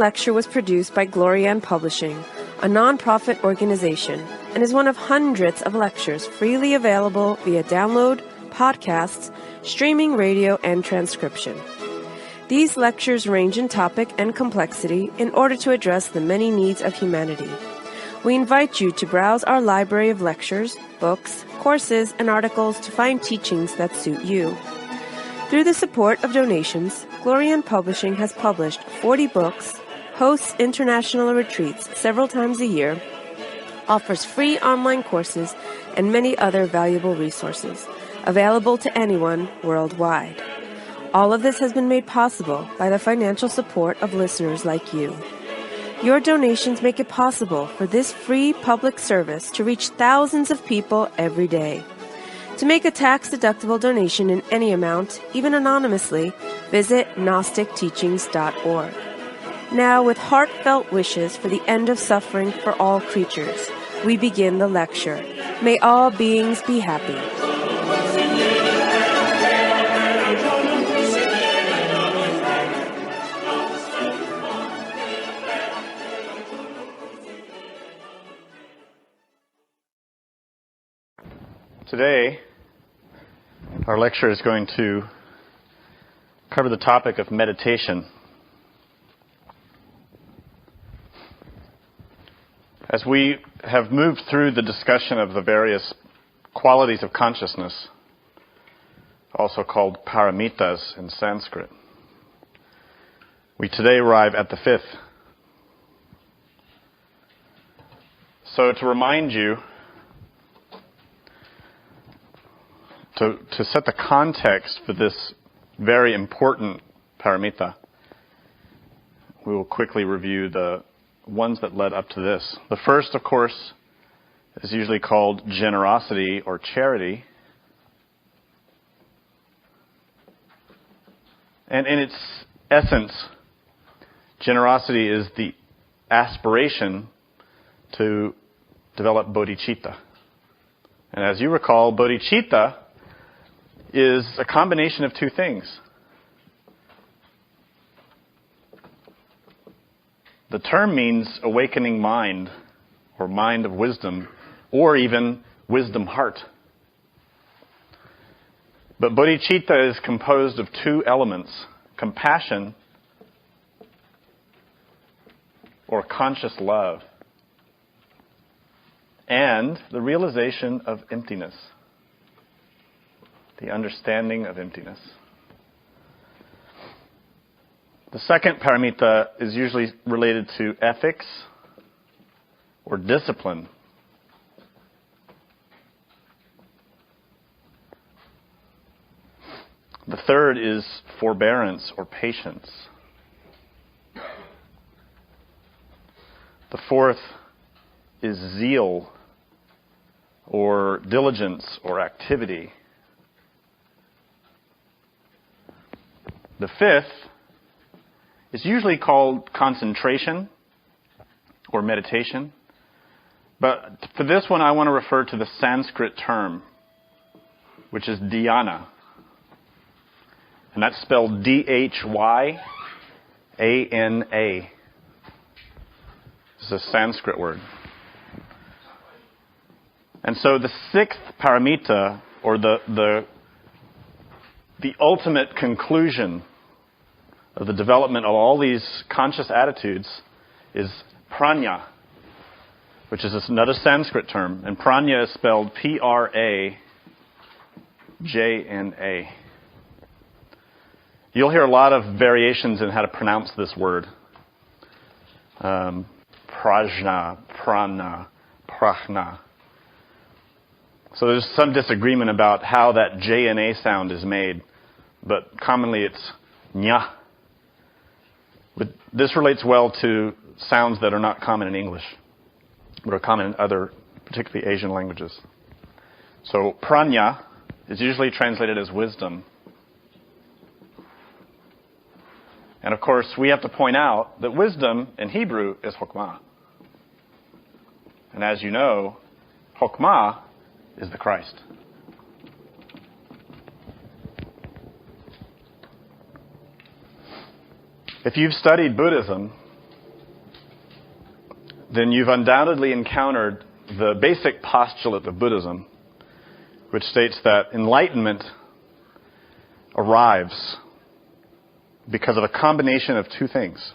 lecture was produced by Glorian Publishing, a non-profit organization, and is one of hundreds of lectures freely available via download, podcasts, streaming radio, and transcription. These lectures range in topic and complexity in order to address the many needs of humanity. We invite you to browse our library of lectures, books, courses, and articles to find teachings that suit you. Through the support of donations, Glorian Publishing has published 40 books, hosts international retreats several times a year, offers free online courses, and many other valuable resources, available to anyone worldwide. All of this has been made possible by the financial support of listeners like you. Your donations make it possible for this free public service to reach thousands of people every day. To make a tax-deductible donation in any amount, even anonymously, visit GnosticTeachings.org. Now, with heartfelt wishes for the end of suffering for all creatures, we begin the lecture. May all beings be happy. Today, our lecture is going to cover the topic of meditation. As we have moved through the discussion of the various qualities of consciousness, also called paramitas in Sanskrit, we today arrive at the fifth. So to remind you, to set the context for this very important paramita, we will quickly review the ones that led up to this. The first, of course, is usually called generosity or charity. And in its essence, generosity is the aspiration to develop bodhicitta. And as you recall, bodhicitta is a combination of two things. The term means awakening mind, or mind of wisdom, or even wisdom heart. But bodhicitta is composed of two elements: compassion, or conscious love, and the realization of emptiness, the understanding of emptiness. The second paramita is usually related to ethics or discipline. The third is forbearance or patience. The fourth is zeal or diligence or activity. The fifth is usually called concentration or meditation. But for this one, I want to refer to the Sanskrit term, which is Dhyana. And that's spelled Dhyana. It's a Sanskrit word. And so the sixth paramita, or the ultimate conclusion of the development of all these conscious attitudes, is prajna, which is another Sanskrit term. And prajna is spelled Prajna. You'll hear a lot of variations in how to pronounce this word. Prajna, prana, prajna. So there's some disagreement about how that J and A sound is made, but commonly it's nya. But this relates well to sounds that are not common in English, but are common in other, particularly Asian languages. So prajna is usually translated as wisdom. And of course, we have to point out that wisdom in Hebrew is chokmah. And as you know, chokmah is the Christ. If you've studied Buddhism, then you've undoubtedly encountered the basic postulate of Buddhism, which states that enlightenment arrives because of a combination of two things: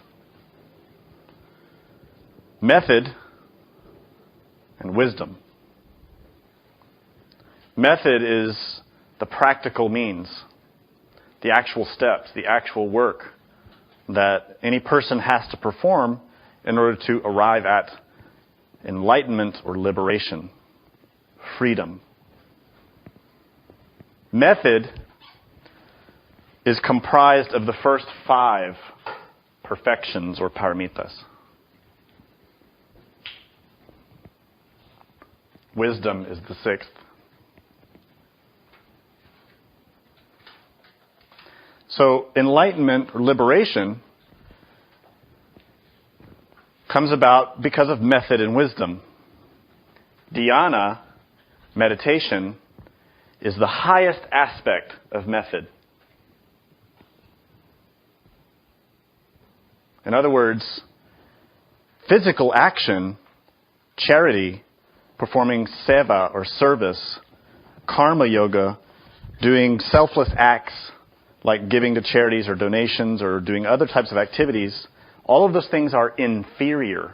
method and wisdom. Method is the practical means, the actual steps, the actual work that any person has to perform in order to arrive at enlightenment or liberation, freedom. Method is comprised of the first 5 perfections or paramitas. Wisdom is the 6th. So enlightenment or liberation comes about because of method and wisdom. Dhyana, meditation, is the highest aspect of method. In other words, physical action, charity, performing seva or service, karma yoga, doing selfless acts like giving to charities or donations or doing other types of activities, all of those things are inferior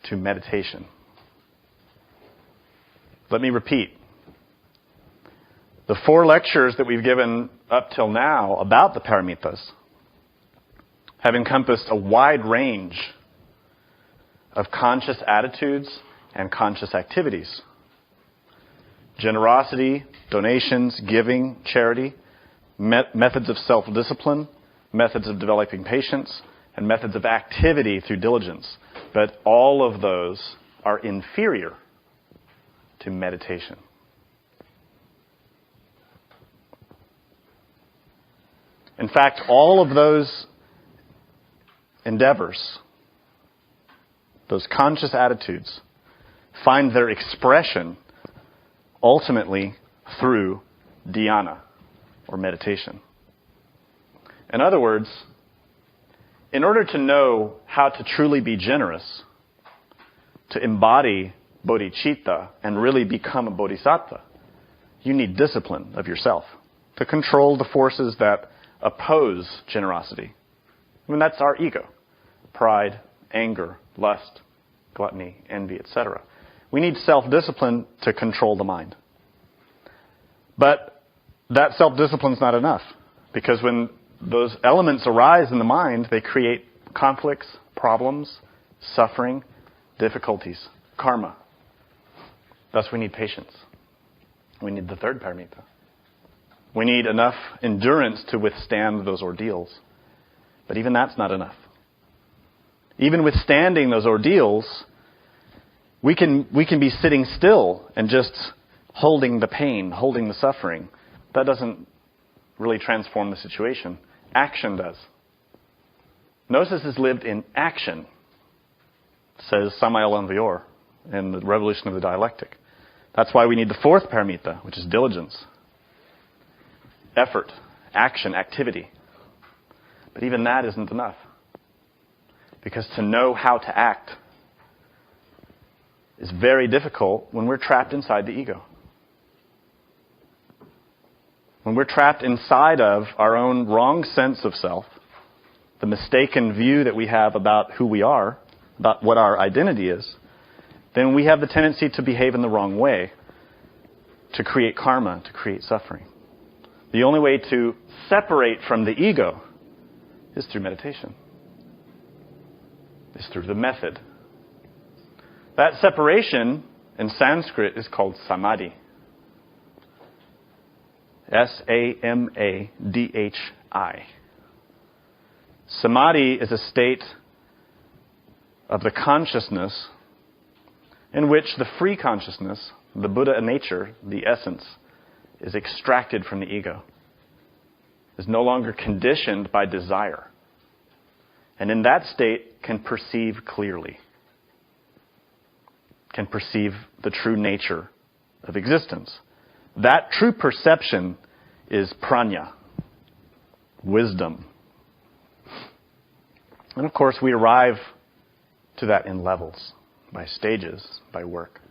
to meditation. Let me repeat. The 4 lectures that we've given up till now about the paramitas have encompassed a wide range of conscious attitudes and conscious activities. Generosity, donations, giving, charity, methods of self-discipline, methods of developing patience, and methods of activity through diligence. But all of those are inferior to meditation. In fact, all of those endeavors, those conscious attitudes, find their expression ultimately through dhyana, or meditation. In other words, in order to know how to truly be generous, to embody bodhicitta and really become a bodhisattva, you need discipline of yourself to control the forces that oppose generosity. I mean, that's our ego. Pride, anger, lust, gluttony, envy, etc. We need self-discipline to control the mind. But that self-discipline is not enough, because when those elements arise in the mind, they create conflicts, problems, suffering, difficulties, karma. Thus, we need patience. We need the 3rd paramita. We need enough endurance to withstand those ordeals. But even that's not enough. Even withstanding those ordeals, we can be sitting still and just holding the pain, holding the suffering. That doesn't really transform the situation. Action does. Gnosis is lived in action, says Samael Aun Weor in The Revolution of the Dialectic. That's why we need the 4th paramita, which is diligence. Effort, action, activity. But even that isn't enough. Because to know how to act is very difficult when we're trapped inside the ego. When we're trapped inside of our own wrong sense of self, the mistaken view that we have about who we are, about what our identity is, then we have the tendency to behave in the wrong way, to create karma, to create suffering. The only way to separate from the ego is through meditation. Is through the method. That separation in Sanskrit is called samadhi. S-A-M-A-D-H-I. Samadhi is a state of the consciousness in which the free consciousness, the Buddha nature, the essence, is extracted from the ego, is no longer conditioned by desire, and in that state can perceive clearly, can perceive the true nature of existence. That true perception is prajna, wisdom. And of course, we arrive to that in levels, by stages, by work.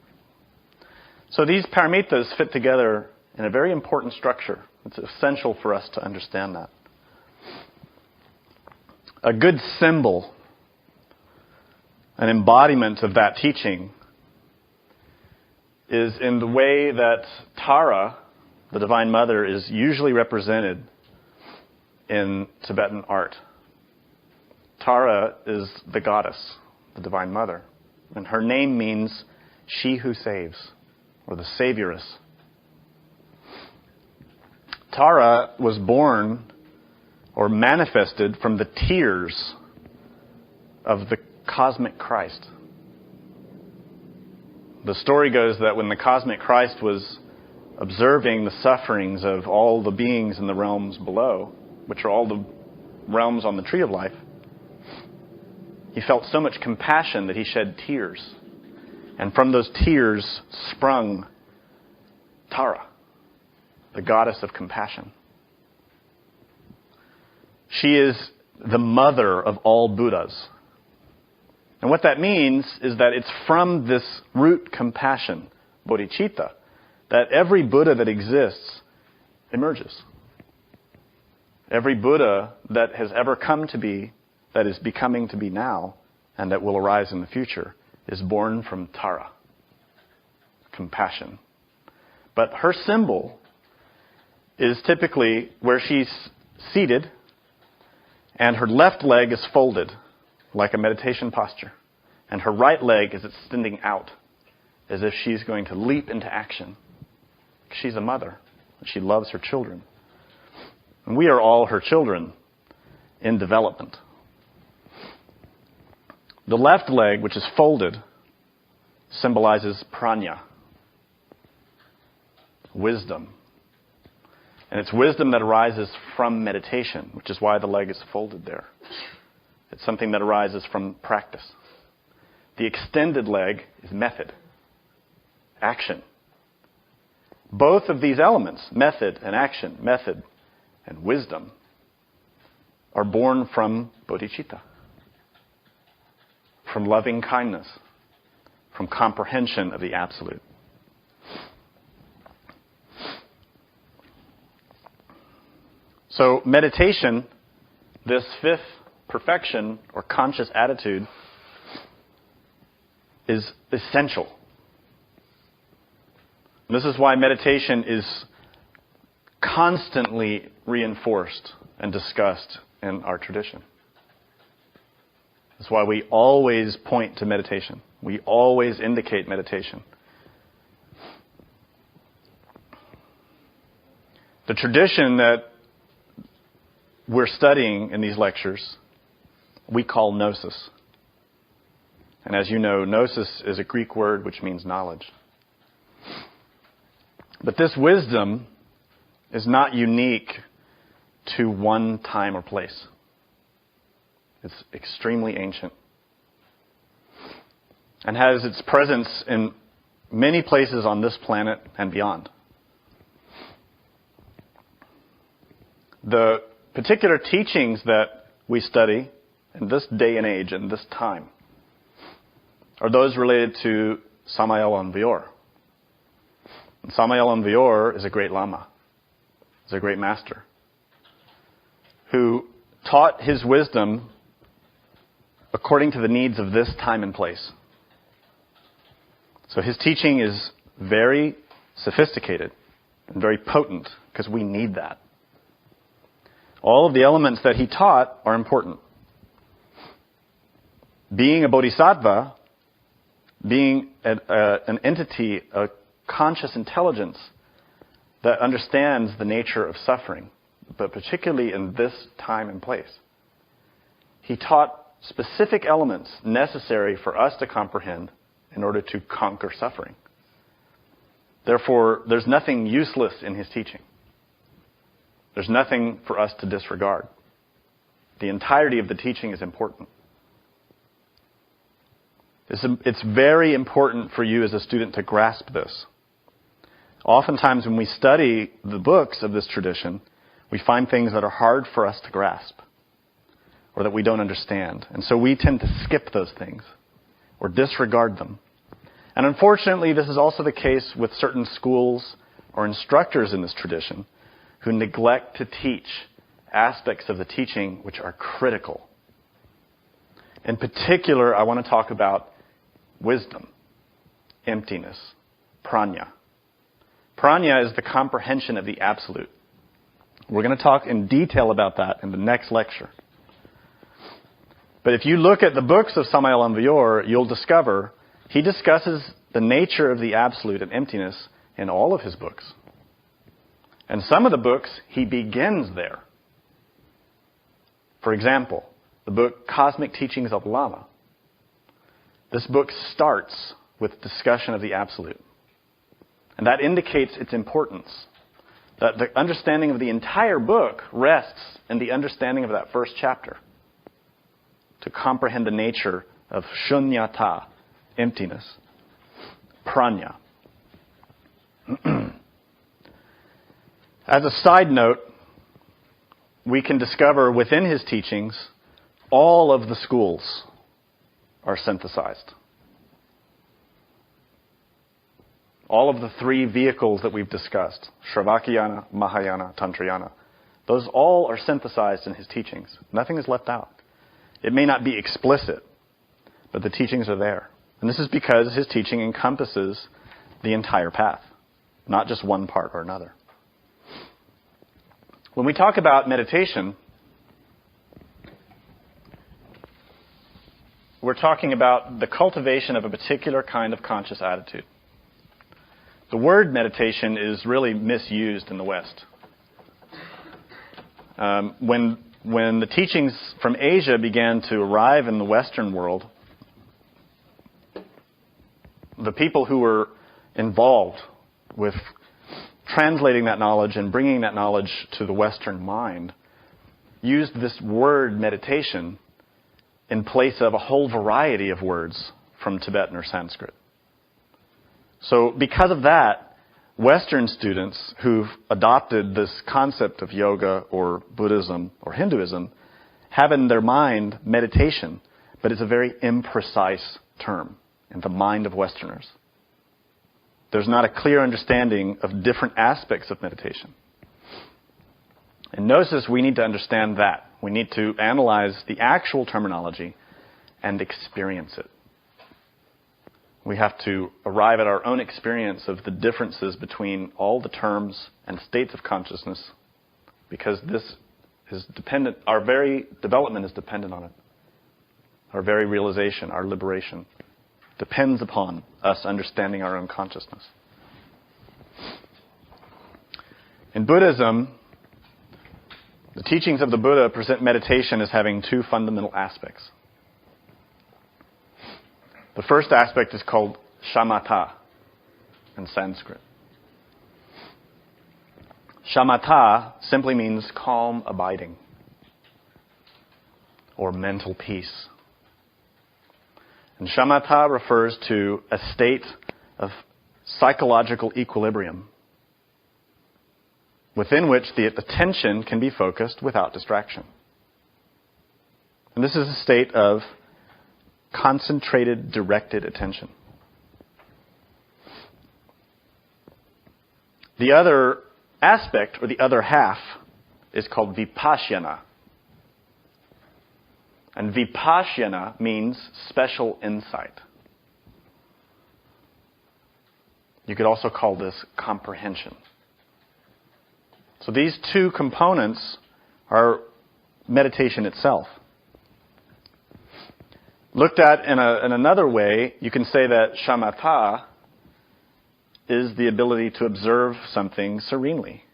So these paramitas fit together in a very important structure. It's essential for us to understand that. A good symbol, an embodiment of that teaching, is in the way that Tara, the Divine Mother, is usually represented in Tibetan art. Tara is the goddess, the Divine Mother, and her name means she who saves, or the Savioress. Tara was born or manifested from the tears of the cosmic Christ. The story goes that when the cosmic Christ was observing the sufferings of all the beings in the realms below, which are all the realms on the tree of life, he felt so much compassion that he shed tears. And from those tears sprung Tara, the goddess of compassion. She is the mother of all Buddhas. And what that means is that it's from this root compassion, bodhicitta, that every Buddha that exists emerges. Every Buddha that has ever come to be, that is becoming to be now, and that will arise in the future, is born from Tara, compassion. But her symbol is typically where she's seated, and her left leg is folded, like a meditation posture. And her right leg is extending out, as if she's going to leap into action. She's a mother. She loves her children. And we are all her children in development. The left leg, which is folded, symbolizes prajna, wisdom. And it's wisdom that arises from meditation, which is why the leg is folded there. It's something that arises from practice. The extended leg is method, action. Both of these elements, method and action, method and wisdom, are born from bodhicitta, from loving kindness, from comprehension of the absolute. So meditation, this fifth perfection or conscious attitude, is essential. And this is why meditation is constantly reinforced and discussed in our tradition. That's why we always point to meditation. We always indicate meditation. The tradition that we're studying in these lectures, we call gnosis. And as you know, gnosis is a Greek word which means knowledge. But this wisdom is not unique to one time or place. It's extremely ancient and has its presence in many places on this planet and beyond. The particular teachings that we study in this day and age, in this time, are those related to Samael Aun Weor. And Samael Aun Weor is a great Lama, is a great master, who taught his wisdom according to the needs of this time and place. So his teaching is very sophisticated and very potent because we need that. All of the elements that he taught are important. Being a bodhisattva, being an entity, a conscious intelligence that understands the nature of suffering, but particularly in this time and place. He taught specific elements necessary for us to comprehend in order to conquer suffering. Therefore, there's nothing useless in his teaching. There's nothing for us to disregard. The entirety of the teaching is important. It's very important for you as a student to grasp this. Oftentimes when we study the books of this tradition, we find things that are hard for us to grasp or that we don't understand. And so we tend to skip those things. or disregard them. And unfortunately, this is also the case with certain schools or instructors in this tradition who neglect to teach aspects of the teaching which are critical. In particular, I want to talk about wisdom, emptiness, prajna. Prajna is the comprehension of the absolute. We're going to talk in detail about that in the next lecture. But if you look at the books of Samael Aun Weor, you'll discover he discusses the nature of the absolute and emptiness in all of his books. And some of the books, he begins there. For example, the book Cosmic Teachings of Lama. This book starts with discussion of the absolute. And that indicates its importance. That the understanding of the entire book rests in the understanding of that first chapter. To comprehend the nature of shunyata, emptiness, prajna. As a side note, we can discover within his teachings all of the schools are synthesized. All of the three vehicles that we've discussed, Shravakayana, Mahayana, Tantrayana, those all are synthesized in his teachings. Nothing is left out. It may not be explicit, but the teachings are there. And this is because his teaching encompasses the entire path, not just one part or another. When we talk about meditation, we're talking about the cultivation of a particular kind of conscious attitude. The word meditation is really misused in the West. When the teachings from Asia began to arrive in the Western world, the people who were involved with translating that knowledge and bringing that knowledge to the Western mind used this word meditation in place of a whole variety of words from Tibetan or Sanskrit. So because of that, Western students who've adopted this concept of yoga or Buddhism or Hinduism have in their mind meditation, but it's a very imprecise term in the mind of Westerners. There's not a clear understanding of different aspects of meditation. In Gnosis, we need to understand that. We need to analyze the actual terminology and experience it. We have to arrive at our own experience of the differences between all the terms and states of consciousness, because this is dependent, our very development is dependent on it. Our very realization, our liberation, depends upon us understanding our own consciousness. In Buddhism, the teachings of the Buddha present meditation as having two fundamental aspects. The first aspect is called shamatha in Sanskrit. Shamatha simply means calm abiding or mental peace. And shamatha refers to a state of psychological equilibrium within which the attention can be focused without distraction. And this is a state of concentrated, directed attention. The other aspect, or the other half, is called vipassana. And vipassana means special insight. You could also call this comprehension. So these two components are meditation itself. Looked at in another way, you can say that shamatha is the ability to observe something serenely.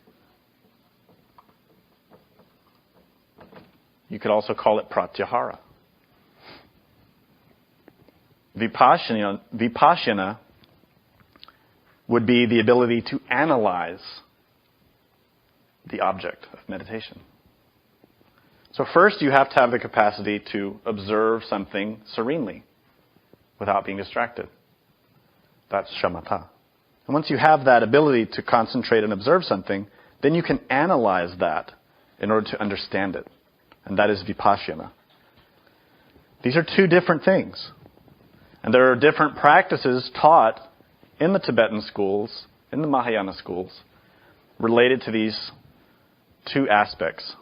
You could also call it pratyahara. Vipassana would be the ability to analyze the object of meditation. So first you have to have the capacity to observe something serenely without being distracted. That's shamatha. And once you have that ability to concentrate and observe something, then you can analyze that in order to understand it. And that is vipassana. These are two different things. And there are different practices taught in the Tibetan schools, in the Mahayana schools, related to these two aspects.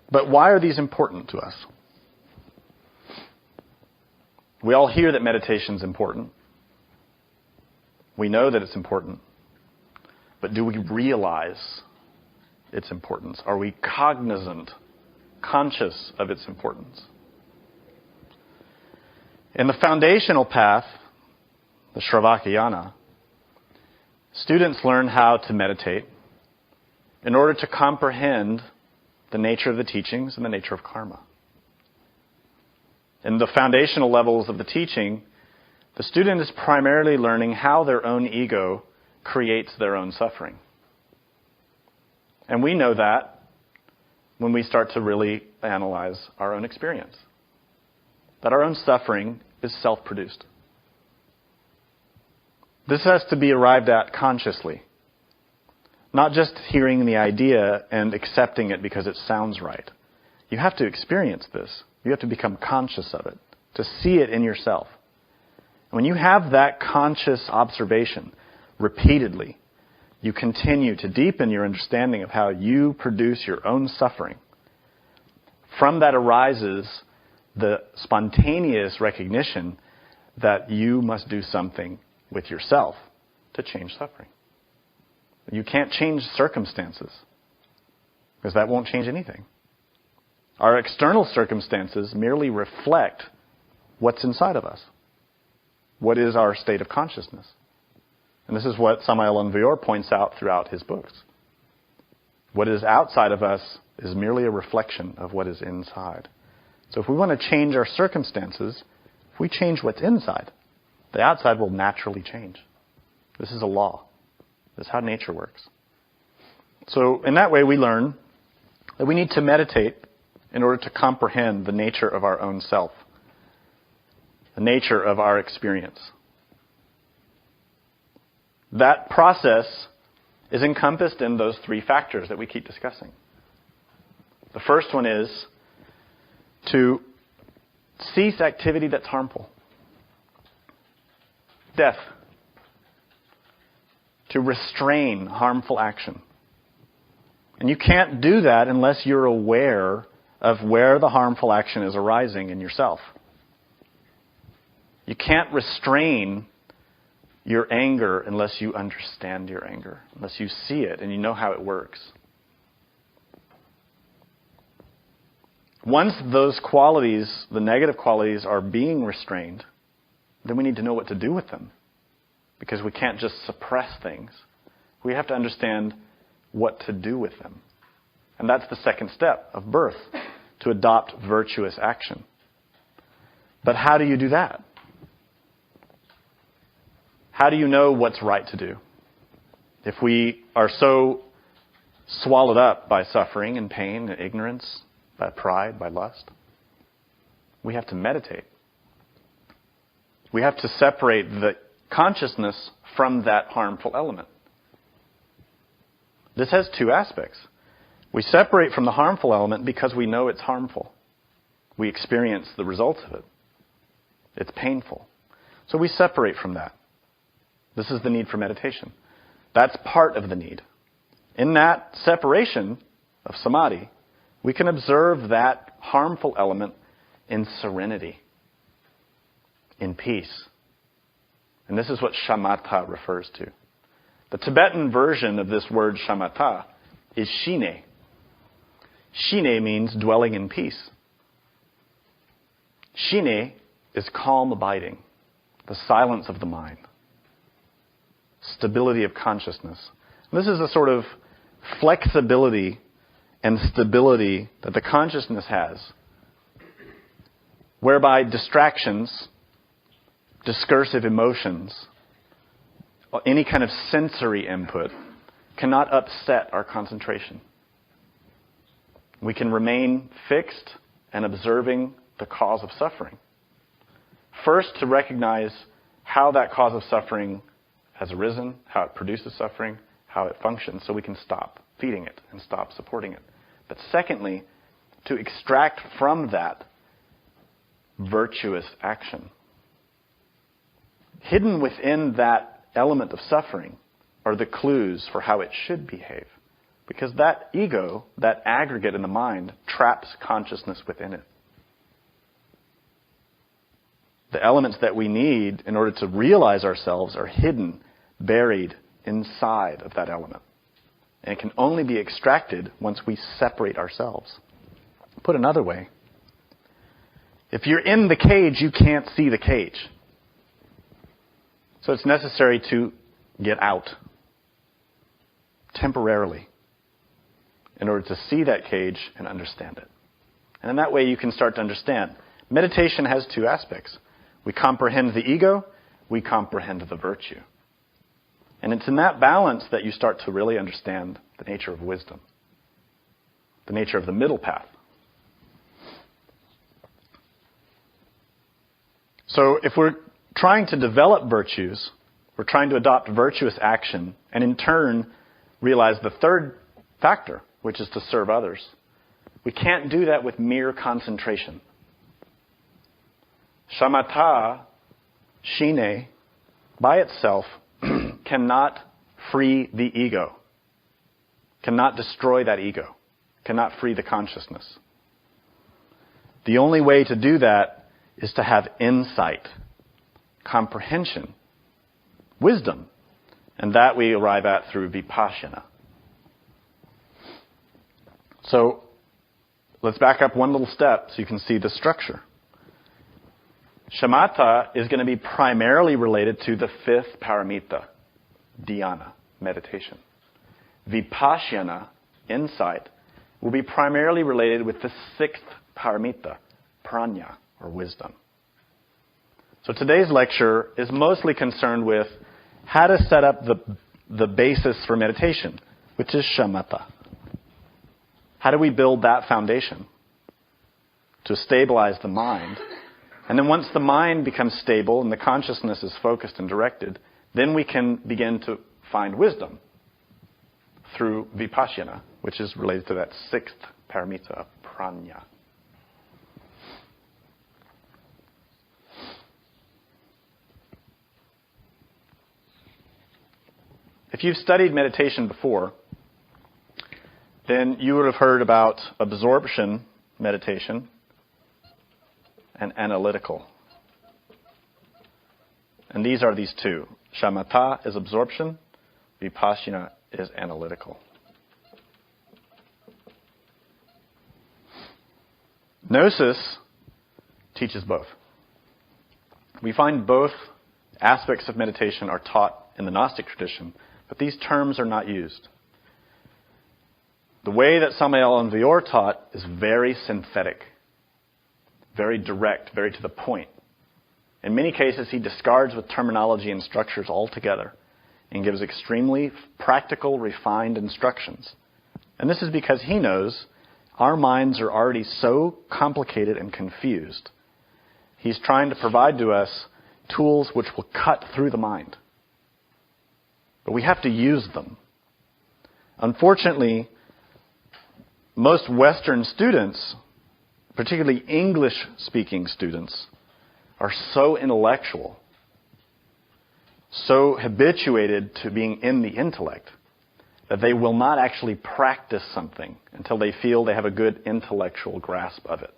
But why are these important to us? We all hear that meditation is important. We know that it's important. But do we realize its importance? Are we cognizant, conscious of its importance? In the foundational path, the Shravakayana, students learn how to meditate in order to comprehend the nature of the teachings and the nature of karma. In the foundational levels of the teaching, the student is primarily learning how their own ego creates their own suffering. And we know that when we start to really analyze our own experience. That our own suffering is self-produced. This has to be arrived at consciously. Not just hearing the idea and accepting it because it sounds right. You have to experience this. You have to become conscious of it, to see it in yourself. And when you have that conscious observation repeatedly, you continue to deepen your understanding of how you produce your own suffering. From that arises the spontaneous recognition that you must do something with yourself to change suffering. You can't change circumstances, because that won't change anything. Our external circumstances merely reflect what's inside of us. What is our state of consciousness? And this is what Samael Aun Weor points out throughout his books. What is outside of us is merely a reflection of what is inside. So if we want to change our circumstances, if we change what's inside, the outside will naturally change. This is a law. This is how nature works. So in that way, we learn that we need to meditate in order to comprehend the nature of our own self, the nature of our experience. That process is encompassed in those three factors that we keep discussing. The first one is to cease activity that's harmful. Death. To restrain harmful action. And you can't do that unless you're aware of where the harmful action is arising in yourself. You can't restrain your anger unless you understand your anger, unless you see it and you know how it works. Once those qualities, the negative qualities, are being restrained, then we need to know what to do with them. Because we can't just suppress things. We have to understand what to do with them. And that's the second step of birth, to adopt virtuous action. But how do you do that? How do you know what's right to do? If we are so swallowed up by suffering and pain and ignorance, by pride, by lust, we have to meditate. We have to separate the consciousness from that harmful element. This has two aspects. We separate from the harmful element because we know it's harmful. We experience the results of it. It's painful. So we separate from that. This is the need for meditation. That's part of the need. In that separation of samadhi, we can observe that harmful element in serenity, in peace. And this is what shamatha refers to. The Tibetan version of this word shamatha is shine. Shine means dwelling in peace. Shine is calm abiding, the silence of the mind, stability of consciousness. And this is a sort of flexibility and stability that the consciousness has, whereby distractions, discursive emotions, any kind of sensory input cannot upset our concentration. We can remain fixed and observing the cause of suffering. First, to recognize how that cause of suffering has arisen, how it produces suffering, how it functions, so we can stop feeding it and stop supporting it. But secondly, to extract from that virtuous action. Hidden within that element of suffering are the clues for how it should behave. Because that ego, that aggregate in the mind, traps consciousness within it. The elements that we need in order to realize ourselves are hidden, buried inside of that element. And it can only be extracted once we separate ourselves. Put another way, if you're in the cage, you can't see the cage. So it's necessary to get out temporarily in order to see that cage and understand it. And in that way, you can start to understand. Meditation has two aspects. We comprehend the ego, we comprehend the virtue. And it's in that balance that you start to really understand the nature of wisdom, the nature of the middle path. So if we're trying to develop virtues, we're trying to adopt virtuous action, and in turn realize the third factor, which is to serve others. We can't do that with mere concentration. Shamatha, shine, by itself, cannot free the ego, cannot destroy that ego, cannot free the consciousness. The only way to do that is to have insight, comprehension, wisdom, and that we arrive at through vipassana. So let's back up one little step so you can see the structure. Shamatha is going to be primarily related to the fifth paramita, Dhyana, meditation. Vipassana, insight, will be primarily related with the sixth paramita, prajna, or wisdom. So today's lecture is mostly concerned with how to set up the basis for meditation, which is shamatha. How do we build that foundation to stabilize the mind? And then once the mind becomes stable and the consciousness is focused and directed, then we can begin to find wisdom through vipassana, which is related to that sixth paramita, prajna. If you've studied meditation before, then you would have heard about absorption meditation and analytical. And these are these two. Shamatha is absorption, vipassana is analytical. Gnosis teaches both. We find both aspects of meditation are taught in the Gnostic tradition, but these terms are not used. The way that Samael and Vior taught is very synthetic, very direct, very to the point. In many cases, he discards with terminology and structures altogether and gives extremely practical, refined instructions. And this is because he knows our minds are already so complicated and confused. He's trying to provide to us tools which will cut through the mind. But we have to use them. Unfortunately, most Western students, particularly English-speaking students, are so intellectual, so habituated to being in the intellect, that they will not actually practice something until they feel they have a good intellectual grasp of it.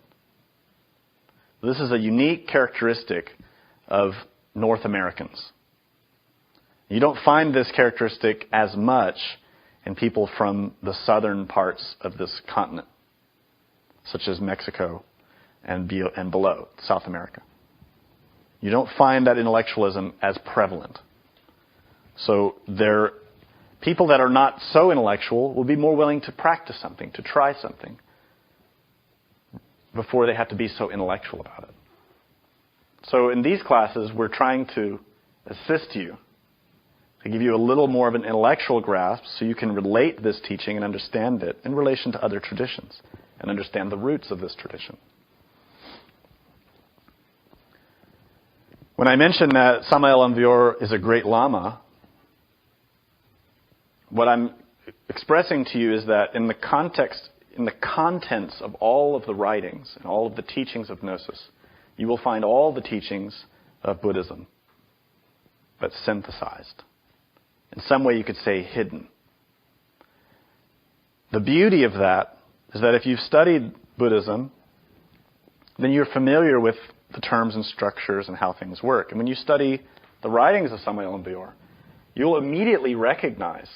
This is a unique characteristic of North Americans. You don't find this characteristic as much in people from the southern parts of this continent, such as Mexico and below, South America. You don't find that intellectualism as prevalent. So people that are not so intellectual will be more willing to practice something, to try something, before they have to be so intellectual about it. So in these classes, we're trying to assist you, to give you a little more of an intellectual grasp so you can relate this teaching and understand it in relation to other traditions and understand the roots of this tradition. When I mentioned that Samael Aun Weor is a great Lama, what I'm expressing to you is that in the contents of all of the writings and all of the teachings of Gnosis, you will find all the teachings of Buddhism, but synthesized. In some way you could say hidden. The beauty of that is that if you've studied Buddhism, then you're familiar with the terms and structures and how things work. And when you study the writings of Samael and Bior, you'll immediately recognize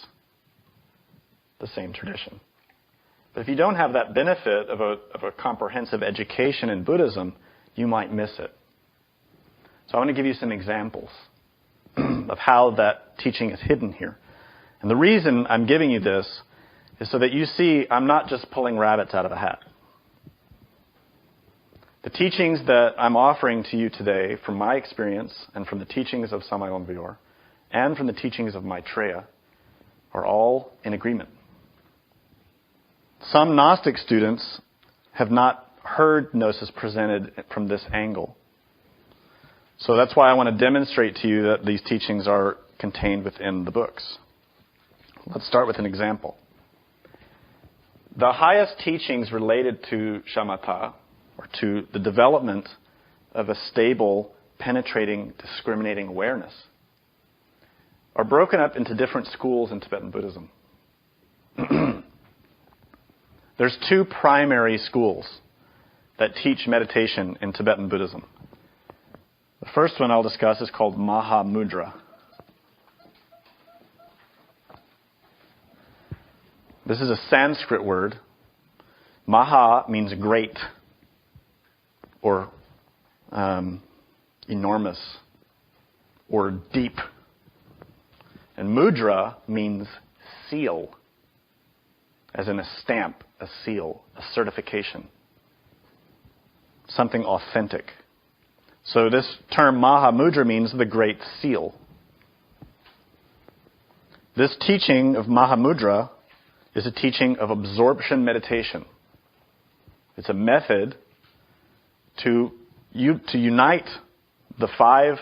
the same tradition. But if you don't have that benefit of a comprehensive education in Buddhism, you might miss it. So I want to give you some examples of how that teaching is hidden here. And the reason I'm giving you this is so that you see I'm not just pulling rabbits out of a hat. The teachings that I'm offering to you today from my experience and from the teachings of Samael and Bior and from the teachings of Maitreya are all in agreement. Some Gnostic students have not heard Gnosis presented from this angle. So that's why I want to demonstrate to you that these teachings are contained within the books. Let's start with an example. The highest teachings related to shamatha, or to the development of a stable, penetrating, discriminating awareness, are broken up into different schools in Tibetan Buddhism. There's two primary schools that teach meditation in Tibetan Buddhism. The first one I'll discuss is called Mahamudra. This is a Sanskrit word. Maha means great or enormous or deep. And mudra means seal, as in a stamp, a seal, a certification, something authentic. So this term Mahamudra means the great seal. This teaching of Mahamudra is a teaching of absorption meditation. It's a method to unite the 5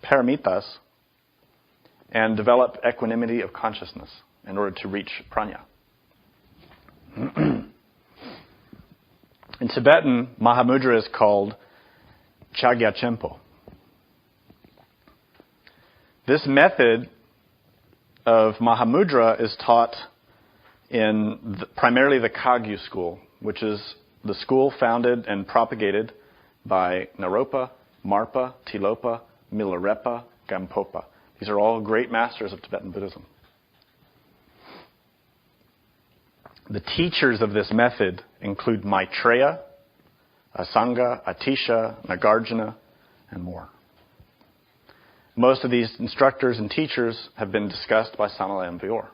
paramitas and develop equanimity of consciousness in order to reach prajna. In Tibetan, Mahamudra is called Chagya Chempo. This method of Mahamudra is taught in primarily the Kagyu school, which is the school founded and propagated by Naropa, Marpa, Tilopa, Milarepa, Gampopa. These are all great masters of Tibetan Buddhism. The teachers of this method include Maitreya, Asanga, Atisha, Nagarjuna, and more. Most of these instructors and teachers have been discussed by Samael and Bior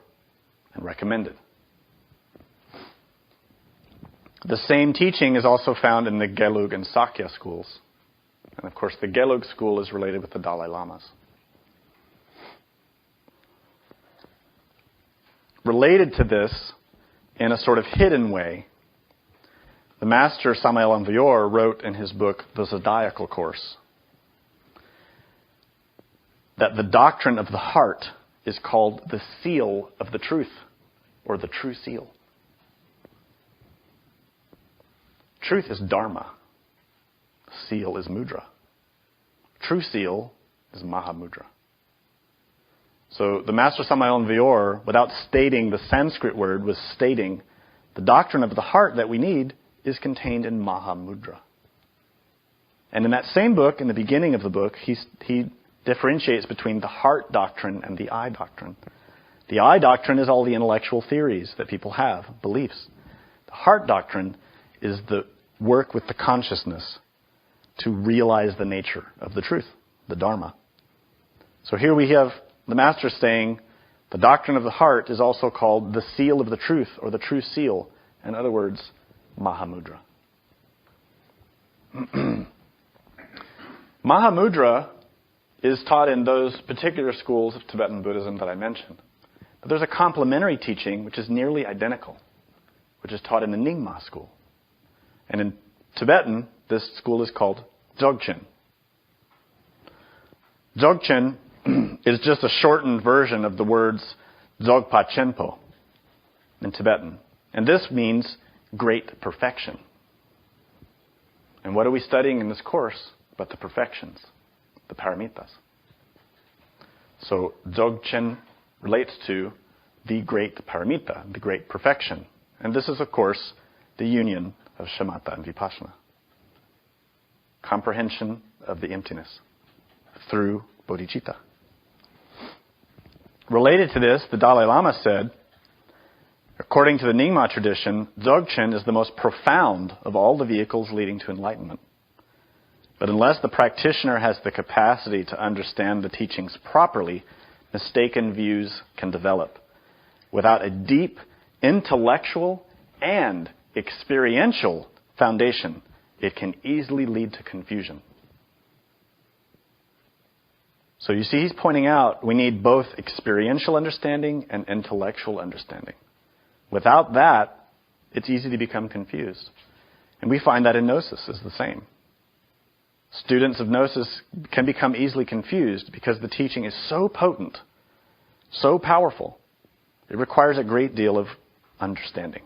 and recommended. The same teaching is also found in the Gelug and Sakya schools. And of course, the Gelug school is related with the Dalai Lamas. Related to this, in a sort of hidden way, the master Samael and Bior wrote in his book, The Zodiacal Course, that the doctrine of the heart is called the seal of the truth, or the true seal. Truth is Dharma. Seal is mudra. True seal is Mahamudra. So the Master Samael and Bior, without stating the Sanskrit word, was stating the doctrine of the heart that we need is contained in Mahamudra. And in that same book, in the beginning of the book, he differentiates between the heart doctrine and the I doctrine. The I doctrine is all the intellectual theories that people have, beliefs. The heart doctrine is the work with the consciousness to realize the nature of the truth, the Dharma. So here we have the Master saying the doctrine of the heart is also called the seal of the truth, or the true seal. In other words, Mahamudra. Mahamudra is taught in those particular schools of Tibetan Buddhism that I mentioned. But there's a complementary teaching which is nearly identical, which is taught in the Nyingma school. And in Tibetan, this school is called Dzogchen. Dzogchen is just a shortened version of the words Dzogpa Chenpo in Tibetan. And this means great perfection. And what are we studying in this course but the perfections, the paramitas? So Dzogchen relates to the great paramita, the great perfection. And this is, of course, the union of shamatha and vipassana. Comprehension of the emptiness through bodhicitta. Related to this, the Dalai Lama said, according to the Nyingma tradition, Dzogchen is the most profound of all the vehicles leading to enlightenment. But unless the practitioner has the capacity to understand the teachings properly, mistaken views can develop. Without a deep intellectual and experiential foundation, it can easily lead to confusion. So you see, he's pointing out we need both experiential understanding and intellectual understanding. Without that, it's easy to become confused. And we find that in Gnosis is the same. Students of Gnosis can become easily confused because the teaching is so potent, so powerful. It requires a great deal of understanding.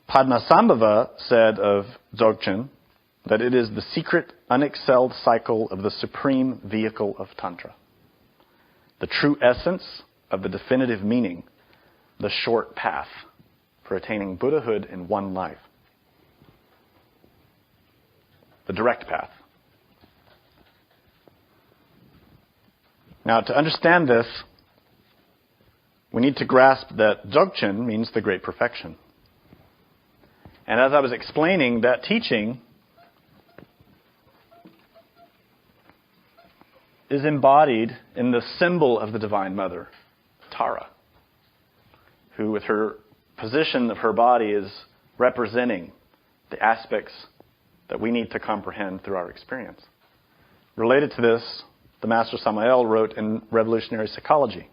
Padmasambhava said of Dzogchen that it is the secret, unexcelled cycle of the supreme vehicle of Tantra. The true essence of the definitive meaning, the short path for attaining Buddhahood in one life. The direct path. Now, to understand this, we need to grasp that Dzogchen means the great perfection. And as I was explaining, that teaching is embodied in the symbol of the Divine Mother, Tara, who with her position of her body is representing the aspects that we need to comprehend through our experience. Related to this, the Master Samael wrote in Revolutionary Psychology,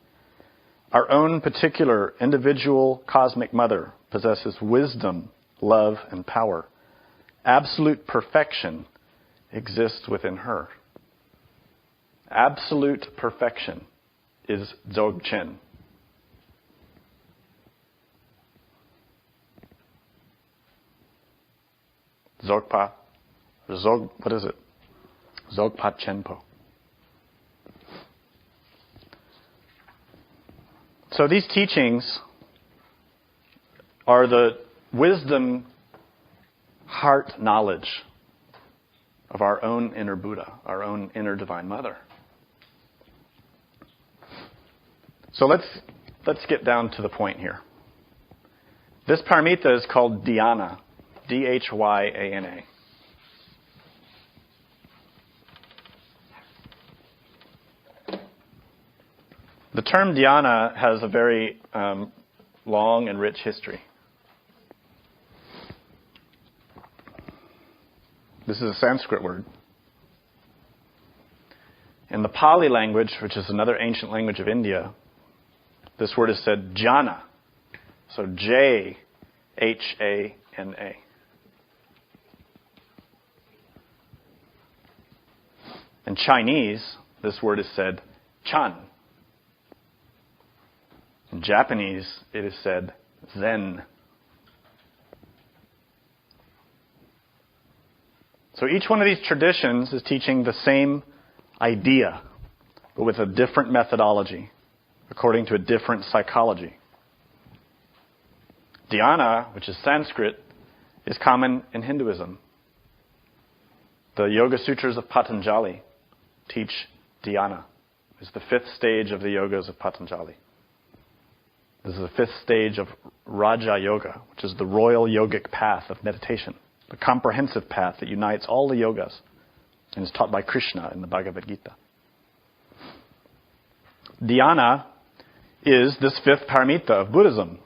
our own particular individual cosmic mother possesses wisdom, love, and power. Absolute perfection exists within her. Absolute perfection is Dzogchen. Dzogpa, what is it? Dzogpa Chenpo. So these teachings are the wisdom, heart knowledge of our own inner Buddha, our own inner Divine Mother. So let's get down to the point here. This paramita is called Dhyana, Dhyana. The term Dhyana has a very long and rich history. This is a Sanskrit word. In the Pali language, which is another ancient language of India, this word is said jhana. So J-H-A-N-A. In Chinese, this word is said chan. In Japanese, it is said zen. So each one of these traditions is teaching the same idea, but with a different methodology, according to a different psychology. Dhyana, which is Sanskrit, is common in Hinduism. The Yoga Sutras of Patanjali teach Dhyana. It's the fifth stage of the yogas of Patanjali. This is the fifth stage of Raja Yoga, which is the royal yogic path of meditation, the comprehensive path that unites all the yogas and is taught by Krishna in the Bhagavad Gita. Dhyana is this fifth paramita of Buddhism,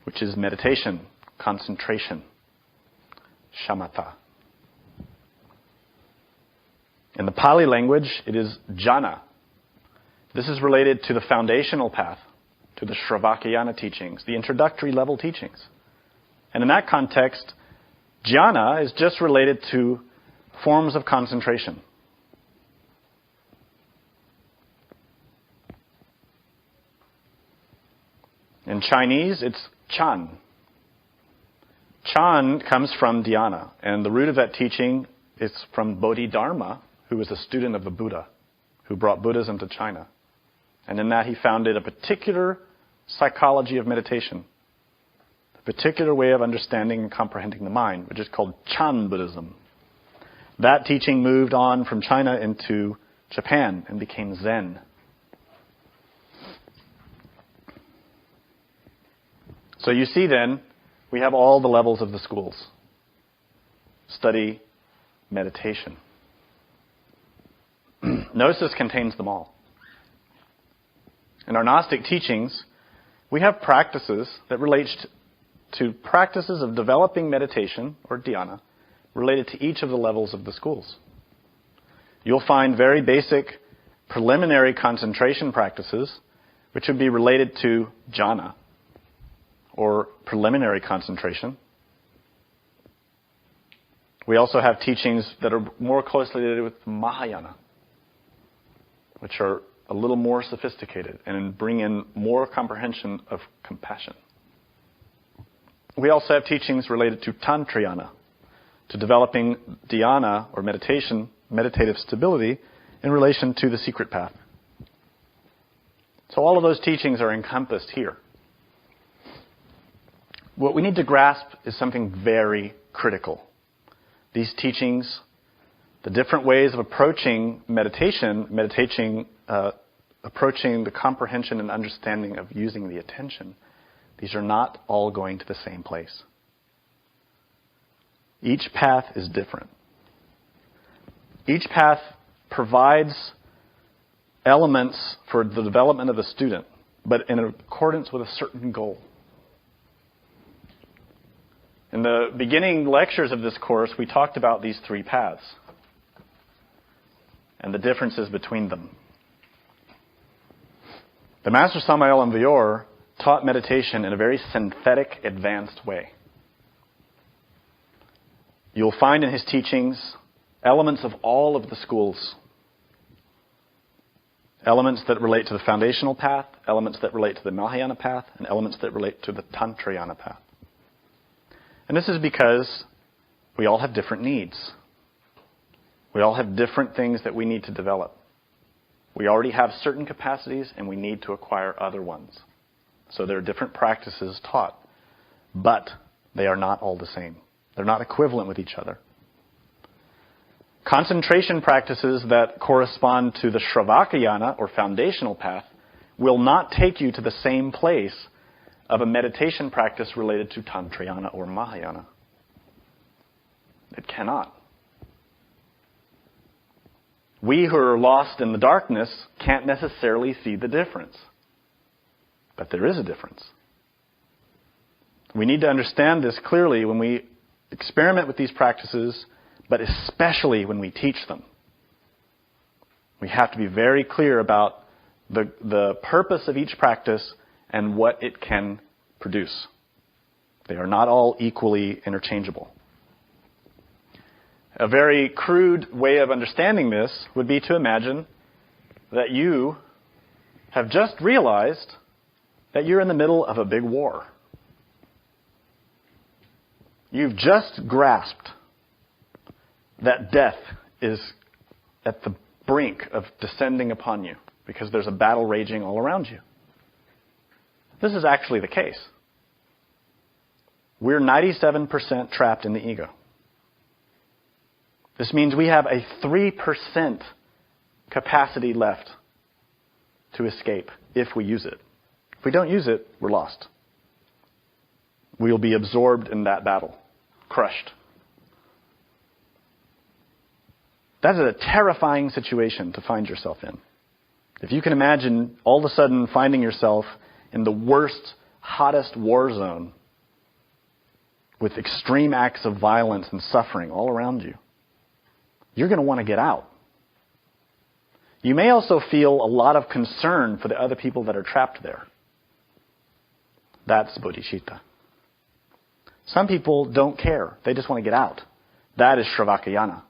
which is meditation, concentration, shamatha. In the Pali language, it is jhana. This is related to the foundational path, to the Shravakayana teachings, the introductory level teachings. And in that context, jhana is just related to forms of concentration. In Chinese, it's Chan. Chan comes from Dhyana, and the root of that teaching is from Bodhidharma, who was a student of the Buddha, who brought Buddhism to China. And in that he founded a particular psychology of meditation, a particular way of understanding and comprehending the mind, which is called Chan Buddhism. That teaching moved on from China into Japan and became Zen. So you see then, we have all the levels of the schools. Study, meditation. Gnosis contains them all. In our Gnostic teachings, we have practices that relate to practices of developing meditation, or dhyana, related to each of the levels of the schools. You'll find very basic preliminary concentration practices, which would be related to jhana, or preliminary concentration. We also have teachings that are more closely related with Mahayana, which are a little more sophisticated and bring in more comprehension of compassion. We also have teachings related to tantrayana, to developing dhyana or meditation, meditative stability in relation to the secret path. So all of those teachings are encompassed here. What we need to grasp is something very critical. These teachings, the different ways of approaching meditation, approaching the comprehension and understanding of using the attention, these are not all going to the same place. Each path is different. Each path provides elements for the development of the student, but in accordance with a certain goal. In the beginning lectures of this course, we talked about these three paths and the differences between them. The Master Samael and Vior taught meditation in a very synthetic, advanced way. You'll find in his teachings elements of all of the schools. Elements that relate to the foundational path, elements that relate to the Mahayana path, and elements that relate to the tantrayana path. And this is because we all have different needs. We all have different things that we need to develop. We already have certain capacities and we need to acquire other ones. So there are different practices taught, but they are not all the same. They're not equivalent with each other. Concentration practices that correspond to the Shravakayana or foundational path will not take you to the same place of a meditation practice related to tantrayana or Mahayana. It cannot. We who are lost in the darkness can't necessarily see the difference. But there is a difference. We need to understand this clearly when we experiment with these practices, but especially when we teach them. We have to be very clear about the purpose of each practice and what it can produce. They are not all equally interchangeable. A very crude way of understanding this would be to imagine that you have just realized that you're in the middle of a big war. You've just grasped that death is at the brink of descending upon you because there's a battle raging all around you. This is actually the case. We're 97% trapped in the ego. This means we have a 3% capacity left to escape if we use it. If we don't use it, we're lost. We'll be absorbed in that battle, crushed. That is a terrifying situation to find yourself in. If you can imagine all of a sudden finding yourself in the worst, hottest war zone with extreme acts of violence and suffering all around you, you're going to want to get out. You may also feel a lot of concern for the other people that are trapped there. That's bodhicitta. Some people don't care. They just want to get out. That is Shravakayana.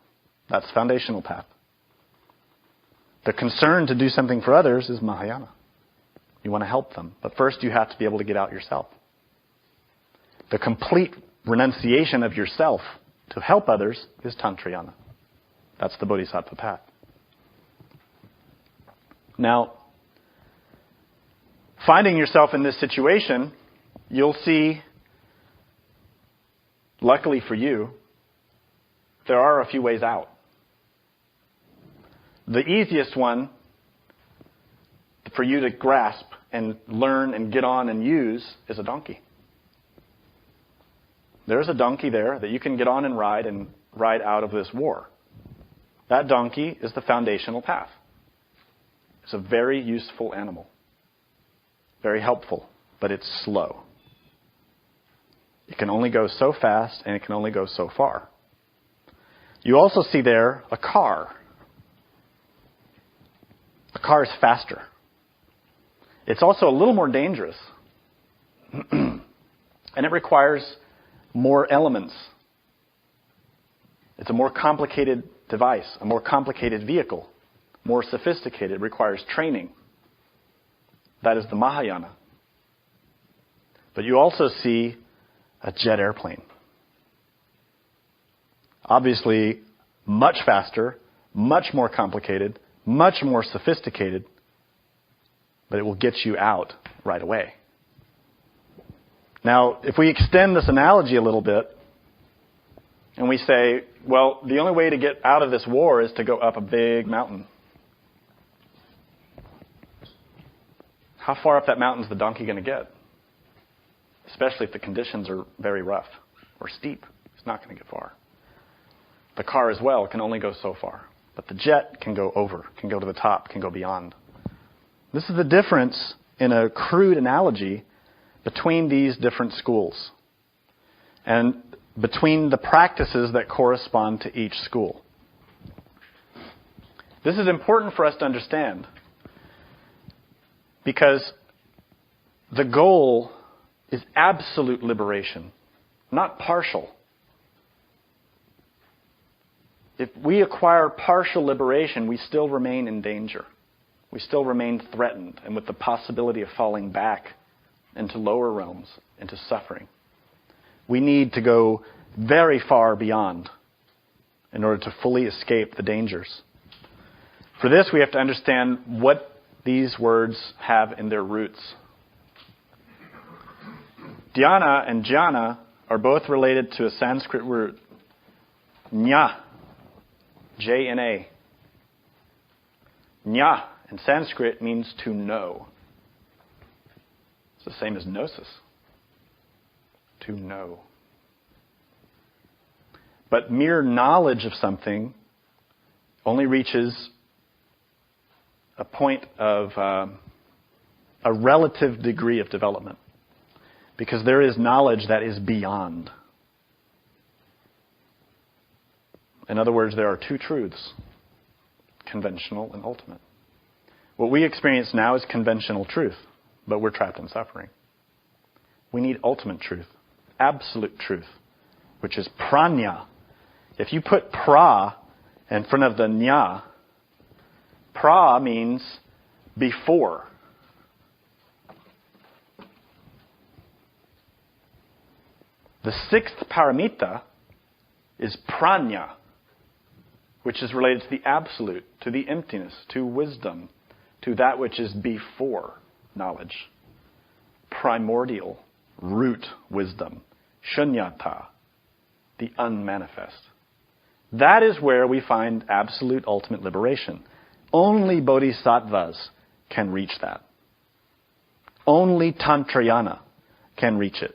That's foundational path. The concern to do something for others is Mahayana. You want to help them. But first you have to be able to get out yourself. The complete renunciation of yourself to help others is tantrayana. That's the Bodhisattva path. Now, finding yourself in this situation, you'll see, luckily for you, there are a few ways out. The easiest one for you to grasp and learn and get on and use is a donkey. There's a donkey there that you can get on and ride out of this war. That donkey is the foundational path. It's a very useful animal. Very helpful, but it's slow. It can only go so fast and it can only go so far. You also see there a car. A car is faster. It's also a little more dangerous. And it requires more elements. It's a more complicated device, a more complicated vehicle, more sophisticated. It requires training. That is the Mahayana. But you also see a jet airplane. Obviously, much faster, much more complicated, much more sophisticated, but it will get you out right away. Now, if we extend this analogy a little bit, and we say, well, the only way to get out of this war is to go up a big mountain. How far up that mountain is the donkey going to get? Especially if the conditions are very rough or steep. It's not going to get far. The car as well can only go so far. But the jet can go over, can go to the top, can go beyond. This is the difference in a crude analogy between these different schools and between the practices that correspond to each school. This is important for us to understand because the goal is absolute liberation, not partial. If we acquire partial liberation, we still remain in danger. We still remain threatened and with the possibility of falling back into lower realms, into suffering. We need to go very far beyond in order to fully escape the dangers. For this, we have to understand what these words have in their roots. Dhyana and jhana are both related to a Sanskrit root, nya, J-N-A. Nya in Sanskrit means to know. It's the same as gnosis. To know. But mere knowledge of something only reaches a point of a relative degree of development. Because there is knowledge that is beyond. In other words, there are two truths, conventional and ultimate. What we experience now is conventional truth, but we're trapped in suffering. We need ultimate truth, absolute truth, which is pranya. If you put pra in front of the nya, pra means before. The sixth paramita is pranya, which is related to the absolute, to the emptiness, to wisdom, to that which is before knowledge. Primordial, root wisdom, shunyata, the unmanifest. That is where we find absolute ultimate liberation. Only bodhisattvas can reach that. Only tantrayana can reach it.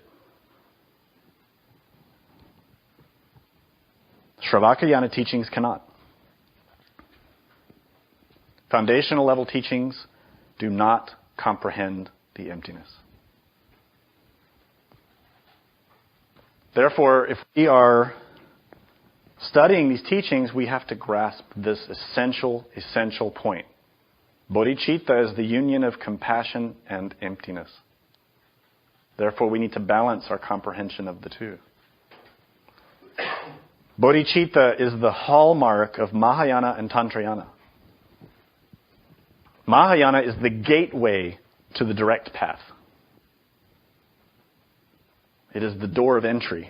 Shravakayana teachings cannot. Foundational level teachings do not comprehend the emptiness. Therefore, if we are studying these teachings, we have to grasp this essential point. Bodhicitta is the union of compassion and emptiness. Therefore, we need to balance our comprehension of the two. Bodhicitta is the hallmark of Mahayana and Tantrayana. Mahayana is the gateway to the direct path. It is the door of entry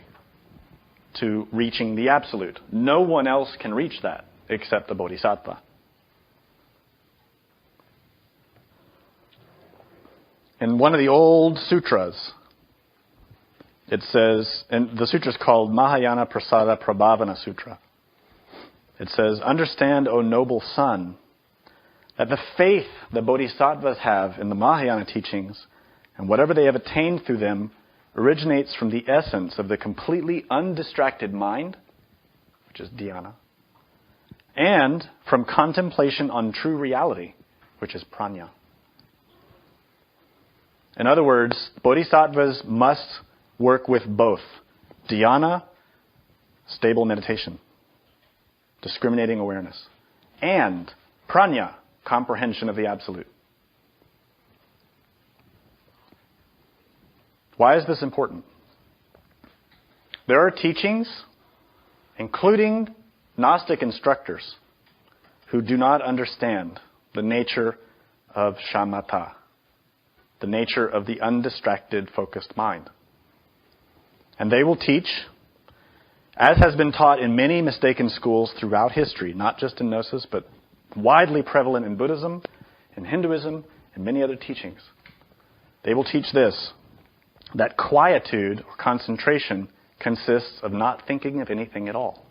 to reaching the absolute. No one else can reach that except the Bodhisattva. In one of the old sutras, it says, and the sutra is called Mahayana Prasada Prabhavana Sutra. It says, understand, O noble son, that the faith the Bodhisattvas have in the Mahayana teachings and whatever they have attained through them originates from the essence of the completely undistracted mind, which is Dhyana, and from contemplation on true reality, which is prajna. In other words, Bodhisattvas must work with both Dhyana, stable meditation, discriminating awareness, and prajna, comprehension of the absolute. Why is this important? There are teachings, including Gnostic instructors, who do not understand the nature of shamatha, the nature of the undistracted, focused mind. And they will teach, as has been taught in many mistaken schools throughout history, not just in Gnosis, but widely prevalent in Buddhism, in Hinduism, and many other teachings. They will teach this, that quietude or concentration consists of not thinking of anything at all.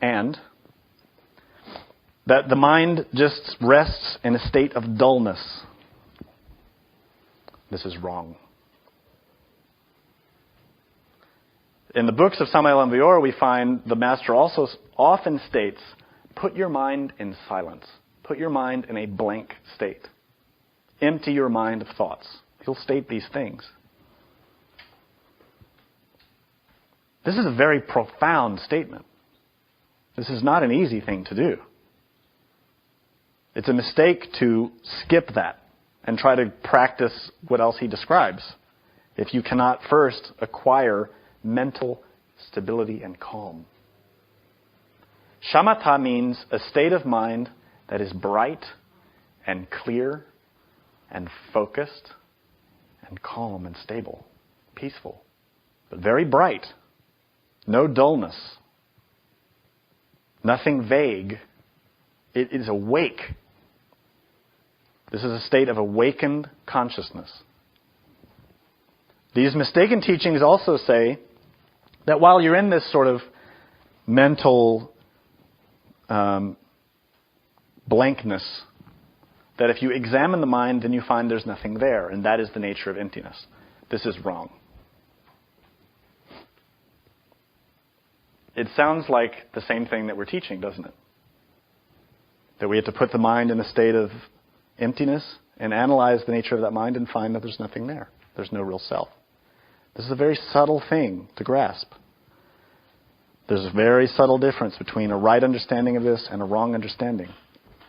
And that the mind just rests in a state of dullness. This is wrong. In the books of Samael Aumveor, we find the master also often states, put your mind in silence. Put your mind in a blank state. Empty your mind of thoughts. He'll state these things. This is a very profound statement. This is not an easy thing to do. It's a mistake to skip that and try to practice what else he describes if you cannot first acquire mental stability and calm. Shamatha means a state of mind that is bright and clear and focused and calm and stable, peaceful, but very bright. No dullness. Nothing vague. It is awake. This is a state of awakened consciousness. These mistaken teachings also say that while you're in this sort of mental blankness, that if you examine the mind, then you find there's nothing there, and that is the nature of emptiness. This is wrong. It sounds like the same thing that we're teaching, doesn't it? That we have to put the mind in a state of emptiness and analyze the nature of that mind and find that there's nothing there. There's no real self. This is a very subtle thing to grasp. There's a very subtle difference between a right understanding of this and a wrong understanding.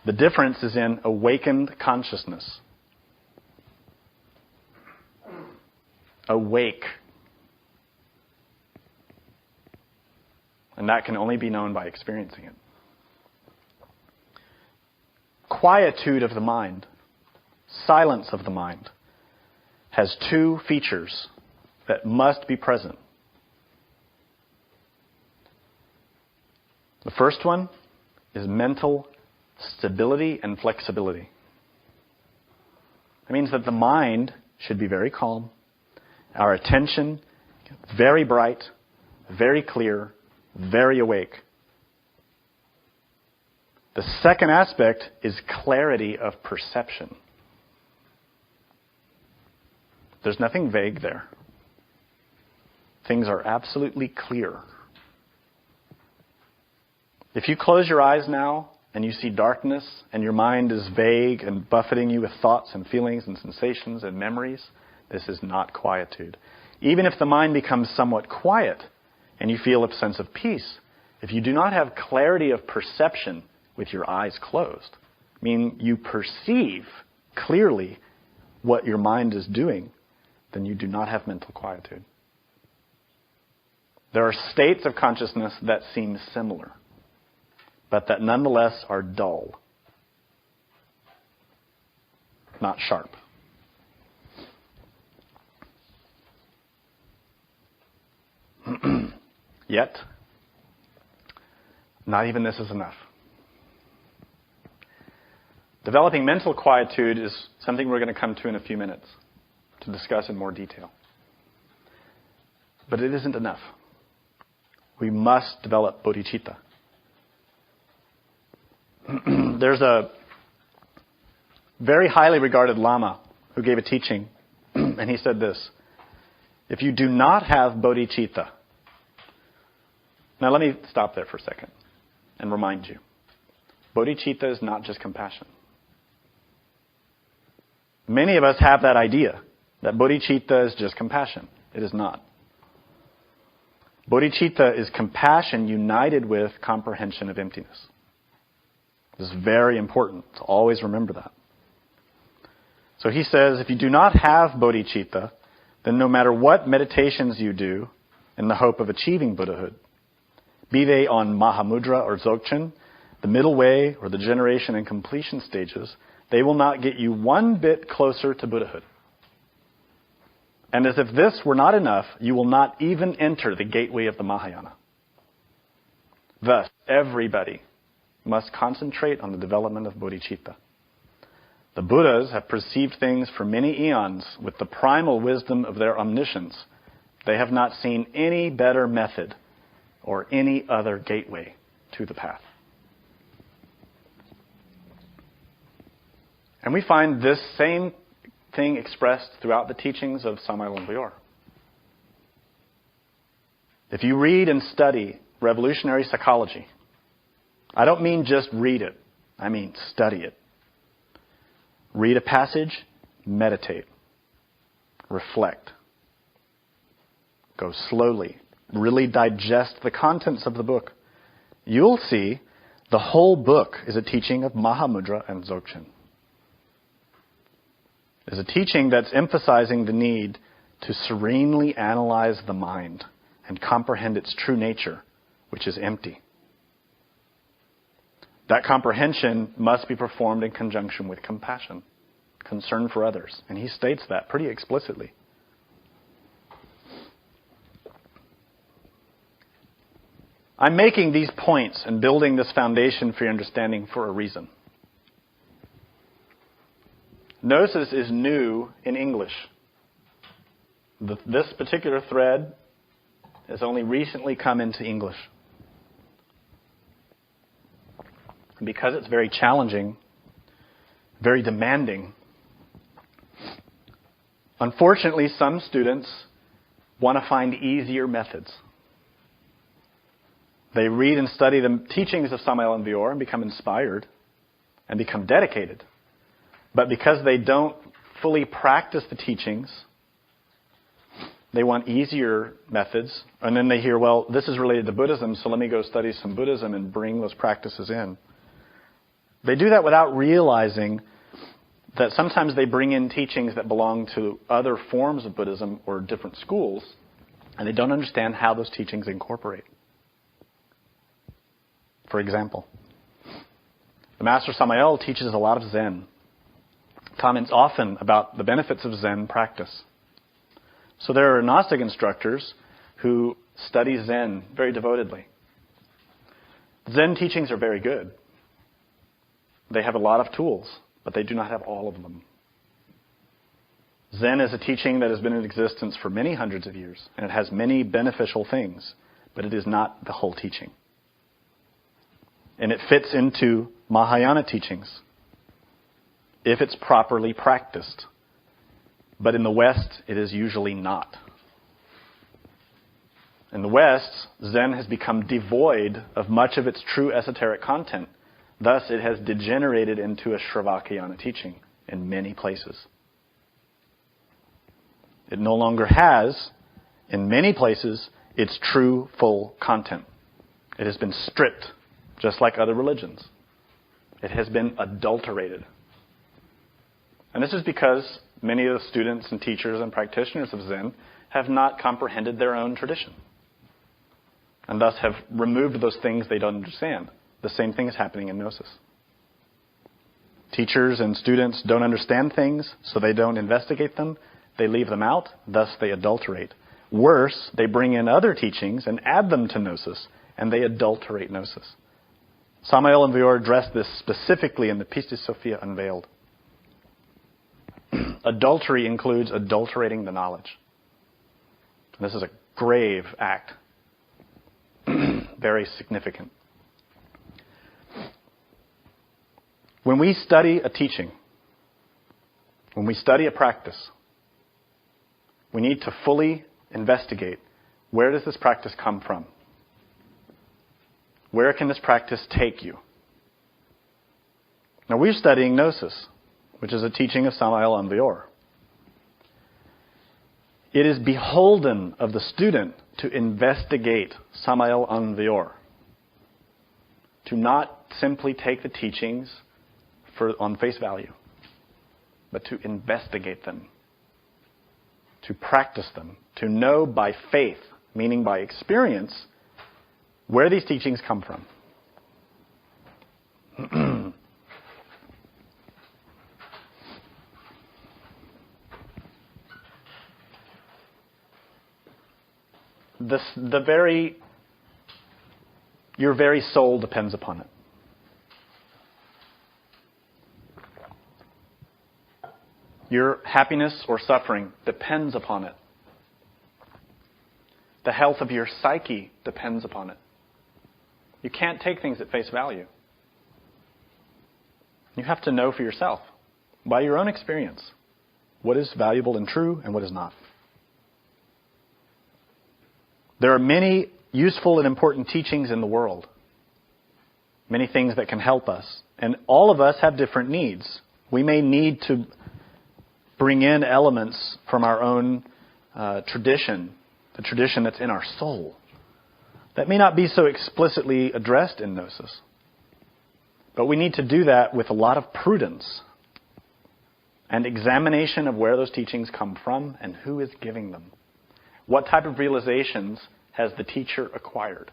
The difference is in awakened consciousness. Awake. And that can only be known by experiencing it. Quietude of the mind, silence of the mind, has two features that must be present. The first one is mental stability and flexibility. It means that the mind should be very calm, our attention very bright, very clear, very awake. The second aspect is clarity of perception. There's nothing vague there. Things are absolutely clear. If you close your eyes now and you see darkness and your mind is vague and buffeting you with thoughts and feelings and sensations and memories, this is not quietude. Even if the mind becomes somewhat quiet and you feel a sense of peace, if you do not have clarity of perception with your eyes closed, I mean you perceive clearly what your mind is doing, then you do not have mental quietude. There are states of consciousness that seem similar, but that nonetheless are dull. not sharp. Yet, not even this is enough. Developing mental quietude is something we're going to come to in a few minutes to discuss in more detail. But it isn't enough. We must develop bodhicitta. There's a very highly regarded Lama who gave a teaching, and he said this: if you do not have bodhicitta. Now let me stop there for a second and remind you. Bodhicitta is not just compassion. Many of us have that idea, that bodhicitta is just compassion. It is not. Bodhicitta is compassion united with comprehension of emptiness. This is very important to always remember that. So he says, if you do not have bodhicitta, then no matter what meditations you do in the hope of achieving Buddhahood, be they on Mahamudra or Dzogchen, the middle way or the generation and completion stages, they will not get you one bit closer to Buddhahood. And as if this were not enough, you will not even enter the gateway of the Mahayana. Thus, everybody must concentrate on the development of bodhicitta. The Buddhas have perceived things for many eons with the primal wisdom of their omniscience. They have not seen any better method or any other gateway to the path. And we find this same thing expressed throughout the teachings of Samael Aun Weor. If you read and study revolutionary psychology, I don't mean just read it, I mean study it. Read a passage, meditate, reflect. Go slowly, really digest the contents of the book. You'll see the whole book is a teaching of Mahamudra and Dzogchen. It's a teaching that's emphasizing the need to serenely analyze the mind and comprehend its true nature, which is empty. That comprehension must be performed in conjunction with compassion, concern for others. And he states that pretty explicitly. I'm making these points and building this foundation for your understanding for a reason. Gnosis is new in English. This particular thread has only recently come into English. And because it's very challenging, very demanding, unfortunately some students want to find easier methods. They read and study the teachings of Samael Aun Weor and become inspired and become dedicated. But because they don't fully practice the teachings, they want easier methods. And then they hear, well, this is related to Buddhism, so let me go study some Buddhism and bring those practices in. They do that without realizing that sometimes they bring in teachings that belong to other forms of Buddhism or different schools, and they don't understand how those teachings incorporate. For example, the Master Samael teaches a lot of Zen. Comments often about the benefits of Zen practice. So there are Gnostic instructors who study Zen very devotedly. Zen teachings are very good. They have a lot of tools, but they do not have all of them. Zen is a teaching that has been in existence for many hundreds of years, and it has many beneficial things, but it is not the whole teaching. And it fits into Mahayana teachings if it's properly practiced. But in the West, it is usually not. In the West, Zen has become devoid of much of its true esoteric content. Thus, it has degenerated into a Sravakayana teaching in many places. It no longer has, in many places, its true, full content. It has been stripped, just like other religions. It has been adulterated. And this is because many of the students and teachers and practitioners of Zen have not comprehended their own tradition, and thus have removed those things they don't understand. The same thing is happening in Gnosis. Teachers and students don't understand things, so they don't investigate them. They leave them out, thus they adulterate. Worse, they bring in other teachings and add them to gnosis, and they adulterate gnosis. Samael and Vior addressed this specifically in the Pistis Sophia Unveiled. Adultery includes adulterating the knowledge. This is a grave act. Very significant. When we study a teaching, when we study a practice, we need to fully investigate, where does this practice come from? Where can this practice take you? Now we're studying Gnosis, which is a teaching of Samael Aun Weor. It is beholden of the student to investigate Samael Aun Weor, to not simply take the teachings on face value, but to investigate them, to practice them, to know by faith, meaning by experience, where these teachings come from. Your very soul depends upon it. Your happiness or suffering depends upon it. The health of your psyche depends upon it. You can't take things at face value. You have to know for yourself, by your own experience, what is valuable and true and what is not. There are many useful and important teachings in the world. Many things that can help us. And all of us have different needs. We may need to bring in elements from our own tradition, the tradition that's in our soul, that may not be so explicitly addressed in Gnosis. But we need to do that with a lot of prudence and examination of where those teachings come from and who is giving them. What type of realizations has the teacher acquired?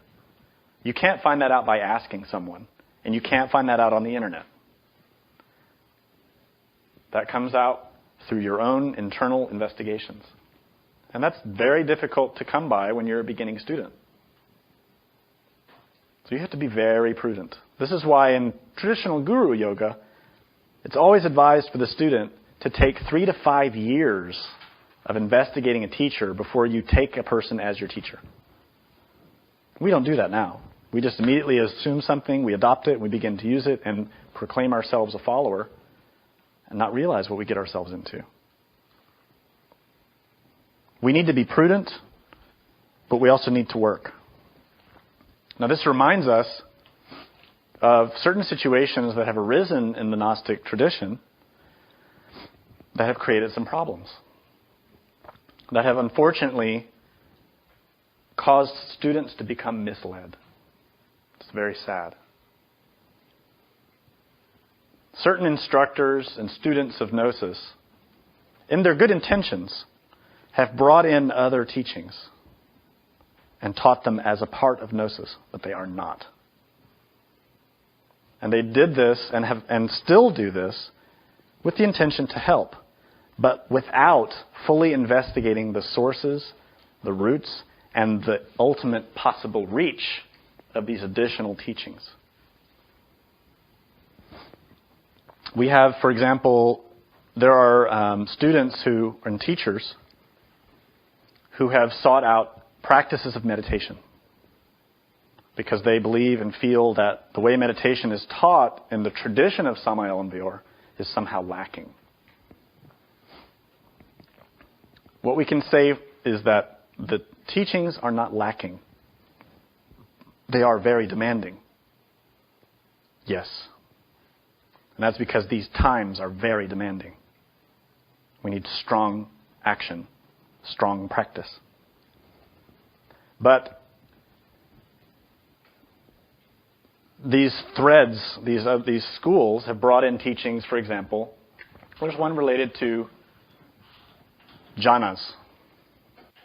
You can't find that out by asking someone, and you can't find that out on the internet. That comes out through your own internal investigations. And that's very difficult to come by when you're a beginning student. So you have to be very prudent. This is why in traditional guru yoga, it's always advised for the student to take 3 to 5 years of investigating a teacher before you take a person as your teacher. We don't do that now. We just immediately assume something, we adopt it, and we begin to use it and proclaim ourselves a follower and not realize what we get ourselves into. We need to be prudent, but we also need to work. Now this reminds us of certain situations that have arisen in the Gnostic tradition that have created some problems, that have unfortunately caused students to become misled. It's very sad. Certain instructors and students of Gnosis, in their good intentions, have brought in other teachings and taught them as a part of Gnosis, but they are not. And they did this and still do this with the intention to help, but without fully investigating the sources, the roots, and the ultimate possible reach of these additional teachings. We have, for example, there are students and teachers who have sought out practices of meditation because they believe and feel that the way meditation is taught in the tradition of Samael Aun Weor is somehow lacking. What we can say is that the teachings are not lacking. They are very demanding. Yes. And that's because these times are very demanding. We need strong action, strong practice. But these threads, these schools have brought in teachings, for example, there's one related to jhanas.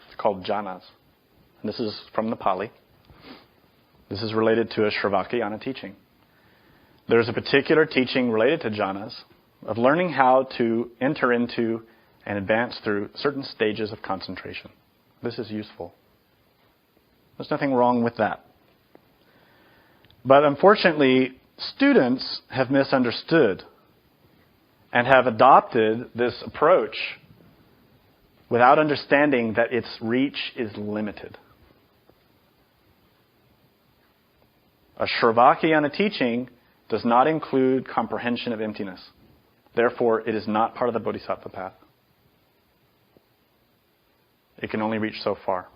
It's called jhanas. And this is from the Pali. This is related to a Shravakayana teaching. there's a particular teaching related to jhanas of learning how to enter into and advance through certain stages of concentration. This is useful. There's nothing wrong with that. But unfortunately, students have misunderstood and have adopted this approach without understanding that its reach is limited. A Shravakayana teaching does not include comprehension of emptiness. Therefore, it is not part of the Bodhisattva path. It can only reach so far.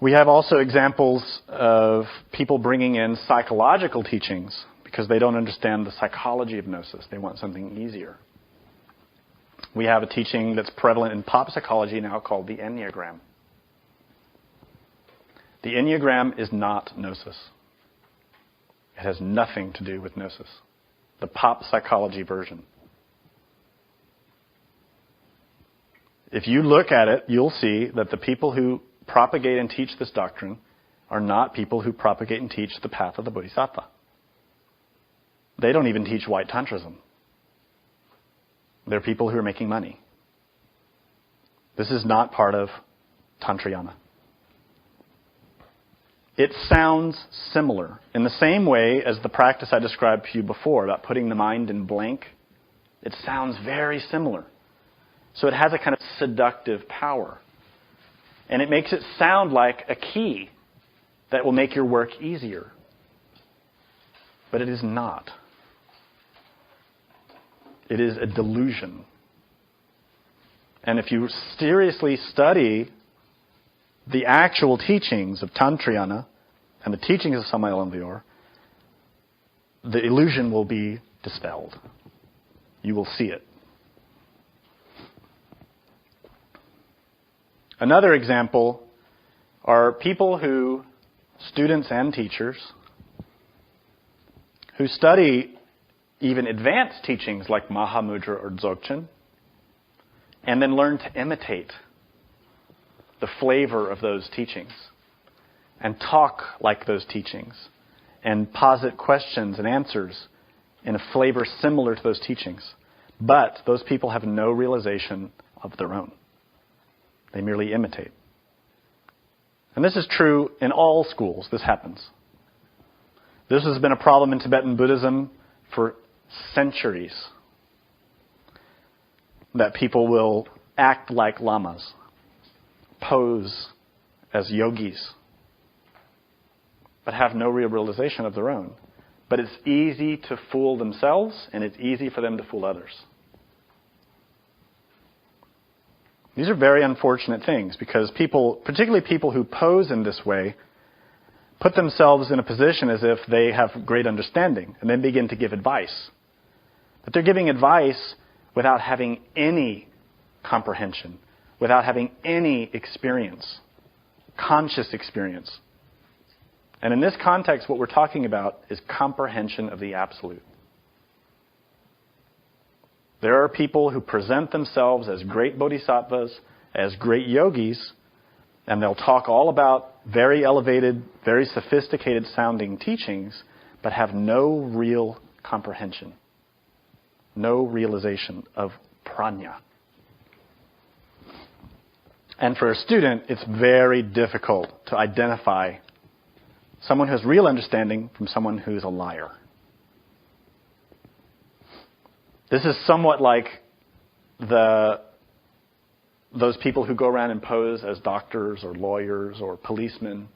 We have also examples of people bringing in psychological teachings because they don't understand the psychology of gnosis. They want something easier. We have a teaching that's prevalent in pop psychology now called the Enneagram. The Enneagram is not gnosis. It has nothing to do with gnosis. The pop psychology version. If you look at it, you'll see that the people who propagate and teach this doctrine are not people who propagate and teach the path of the Bodhisattva. They don't even teach white tantrism. They're people who are making money. This is not part of tantrayana. It sounds similar in the same way as the practice I described to you before about putting the mind in blank. It sounds very similar. So it has a kind of seductive power. And it makes it sound like a key that will make your work easier. But it is not. It is a delusion. And if you seriously study the actual teachings of tantrayana and the teachings of Samael and Vior, the illusion will be dispelled. You will see it. Another example are people who, students and teachers, who study even advanced teachings like Mahamudra or Dzogchen, and then learn to imitate the flavor of those teachings, and talk like those teachings, and posit questions and answers in a flavor similar to those teachings. But those people have no realization of their own. They merely imitate. And this is true in all schools. This happens. This has been a problem in Tibetan Buddhism for centuries. That people will act like lamas, pose as yogis, but have no real realization of their own. But it's easy to fool themselves, and it's easy for them to fool others. These are very unfortunate things because people, particularly people who pose in this way, put themselves in a position as if they have great understanding and then begin to give advice. But they're giving advice without having any comprehension, without having any experience, conscious experience. And in this context, what we're talking about is comprehension of the absolute. There are people who present themselves as great bodhisattvas, as great yogis, and they'll talk all about very elevated, very sophisticated sounding teachings, but have no real comprehension, no realization of prajna. And for a student, it's very difficult to identify someone who has real understanding from someone who's a liar. This is somewhat like those people who go around and pose as doctors or lawyers or policemen.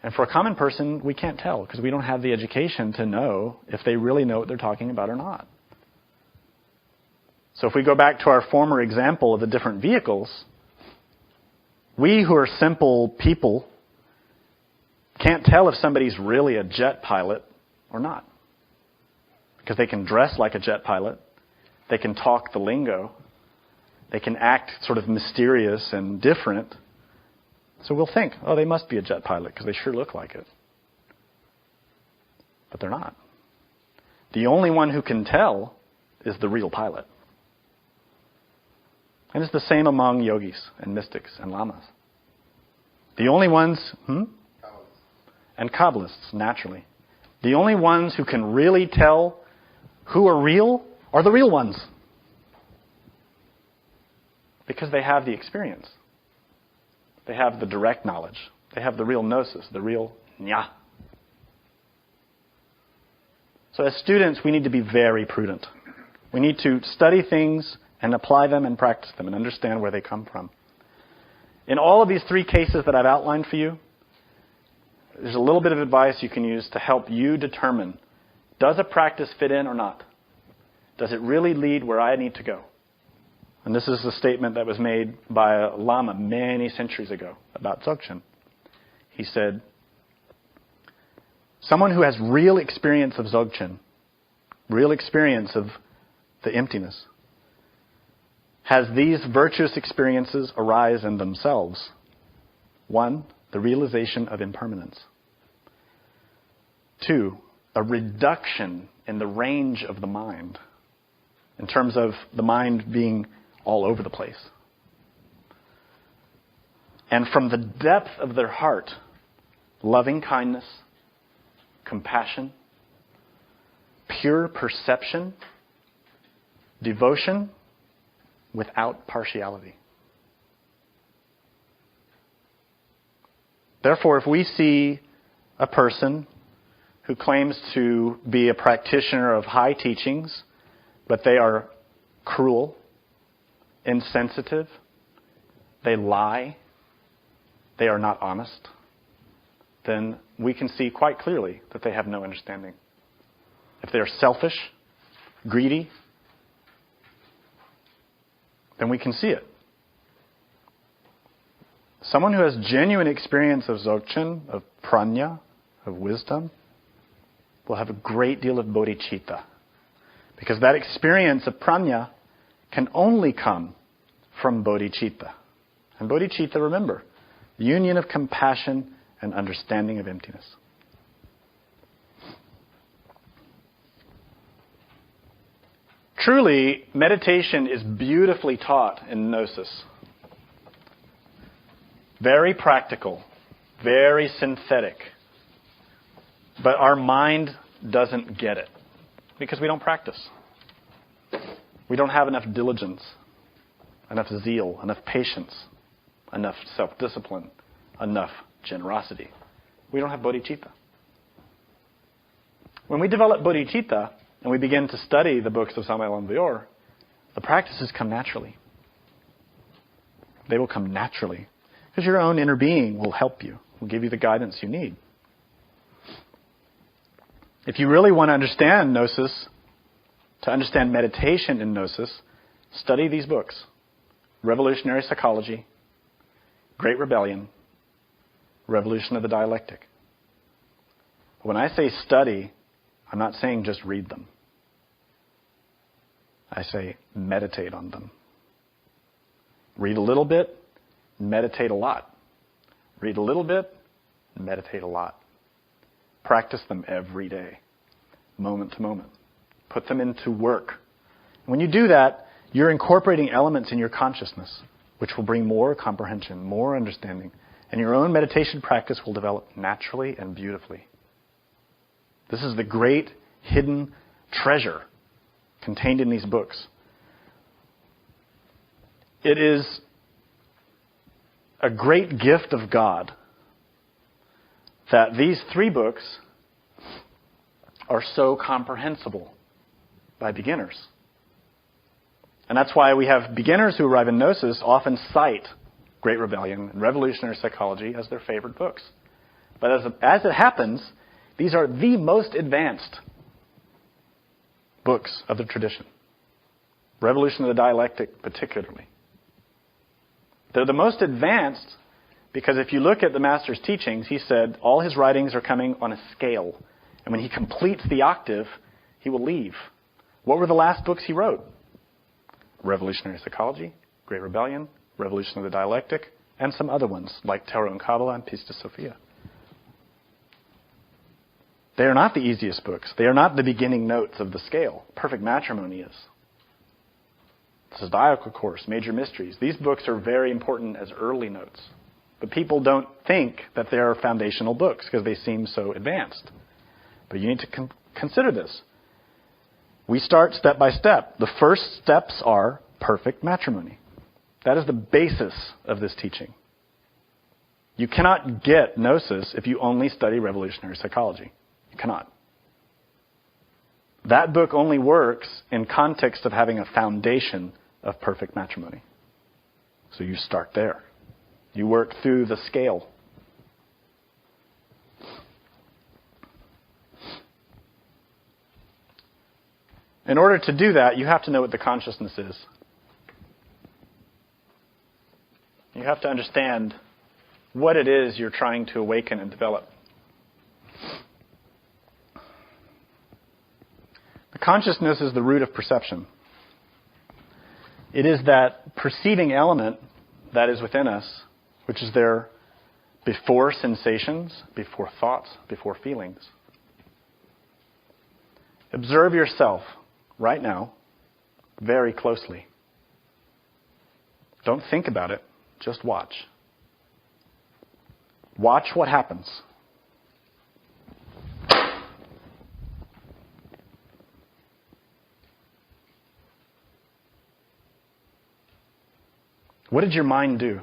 And for a common person, we can't tell because we don't have the education to know if they really know what they're talking about or not. So if we go back to our former example of the different vehicles, we who are simple people can't tell if somebody's really a jet pilot or not. Because they can dress like a jet pilot. They can talk the lingo. They can act sort of mysterious and different. So we'll think, oh, they must be a jet pilot because they sure look like it. But they're not. The only one who can tell is the real pilot. And it's the same among yogis and mystics and lamas. The only ones, and Kabbalists, naturally. The only ones who can really tell who are real are the real ones. Because they have the experience. They have the direct knowledge. They have the real gnosis, the real nya. So as students, we need to be very prudent. We need to study things and apply them and practice them and understand where they come from. In all of these three cases that I've outlined for you, there's a little bit of advice you can use to help you determine, does a practice fit in or not? Does it really lead where I need to go? And this is a statement that was made by a Lama many centuries ago about Dzogchen. He said, someone who has real experience of Dzogchen, real experience of the emptiness, has these virtuous experiences arise in themselves. 1, the realization of impermanence. 2, a reduction in the range of the mind, in terms of the mind being all over the place. And from the depth of their heart, loving kindness, compassion, pure perception, devotion without partiality. Therefore, if we see a person who claims to be a practitioner of high teachings, but they are cruel, insensitive, they lie, they are not honest, then we can see quite clearly that they have no understanding. If they are selfish, greedy, then we can see it. Someone who has genuine experience of Dzogchen, of prajna, of wisdom, will have a great deal of bodhicitta. Because that experience of prajna can only come from bodhicitta. And bodhicitta, remember, the union of compassion and understanding of emptiness. Truly, meditation is beautifully taught in Gnosis. Very practical, very synthetic. But our mind doesn't get it because we don't practice. We don't have enough diligence, enough zeal, enough patience, enough self-discipline, enough generosity. We don't have bodhicitta. When we develop bodhicitta and we begin to study the books of Samael and Vior, the practices come naturally. They will come naturally because your own inner being will help you, will give you the guidance you need. If you really want to understand Gnosis, to understand meditation in Gnosis, study these books. Revolutionary Psychology, Great Rebellion, Revolution of the Dialectic. When I say study, I'm not saying just read them. I say meditate on them. Read a little bit, meditate a lot. Read a little bit, meditate a lot. Practice them every day, moment to moment. Put them into work. When you do that, you're incorporating elements in your consciousness, which will bring more comprehension, more understanding, and your own meditation practice will develop naturally and beautifully. This is the great hidden treasure contained in these books. It is a great gift of God that these 3 books are so comprehensible by beginners. And that's why we have beginners who arrive in Gnosis often cite Great Rebellion and Revolutionary Psychology as their favorite books. But as it happens, these are the most advanced books of the tradition. Revolution of the Dialectic particularly. They're the most advanced because if you look at the Master's teachings, he said all his writings are coming on a scale. And when he completes the octave, he will leave. What were the last books he wrote? Revolutionary Psychology, Great Rebellion, Revolution of the Dialectic, and some other ones like Tarot and Kabbalah and Pistis Sophia. They are not the easiest books. They are not the beginning notes of the scale. Perfect Matrimony is. The Zodiacal Course, Major Mysteries. These books are very important as early notes. But people don't think that they are foundational books because they seem so advanced. But you need to consider this. We start step by step. The first steps are perfect matrimony. That is the basis of this teaching. You cannot get gnosis if you only study revolutionary psychology. You cannot. That book only works in context of having a foundation of perfect matrimony. So you start there. You work through the scale. In order to do that, you have to know what the consciousness is. You have to understand what it is you're trying to awaken and develop. The consciousness is the root of perception. It is that perceiving element that is within us, which is there before sensations, before thoughts, before feelings. Observe yourself right now very closely. Don't think about it, just watch. Watch what happens. What did your mind do?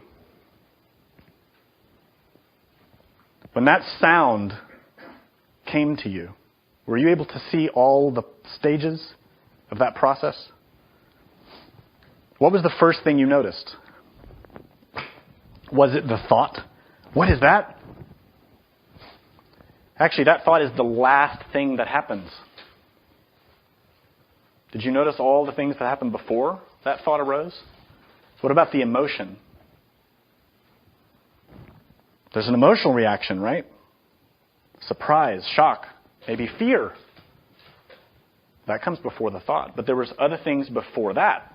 When that sound came to you, were you able to see all the stages of that process? What was the first thing you noticed? Was it the thought? What is that? Actually, that thought is the last thing that happens. Did you notice all the things that happened before that thought arose? What about the emotion? There's an emotional reaction, right? Surprise, shock, maybe fear. That comes before the thought. But there was other things before that.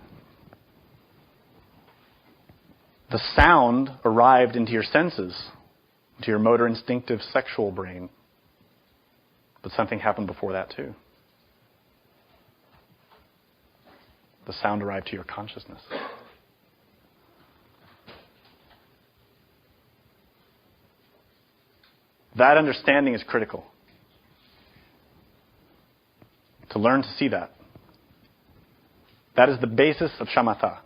The sound arrived into your senses, into your motor instinctive sexual brain. But something happened before that too. The sound arrived to your consciousness. That understanding is critical. To learn to see that. That is the basis of shamatha.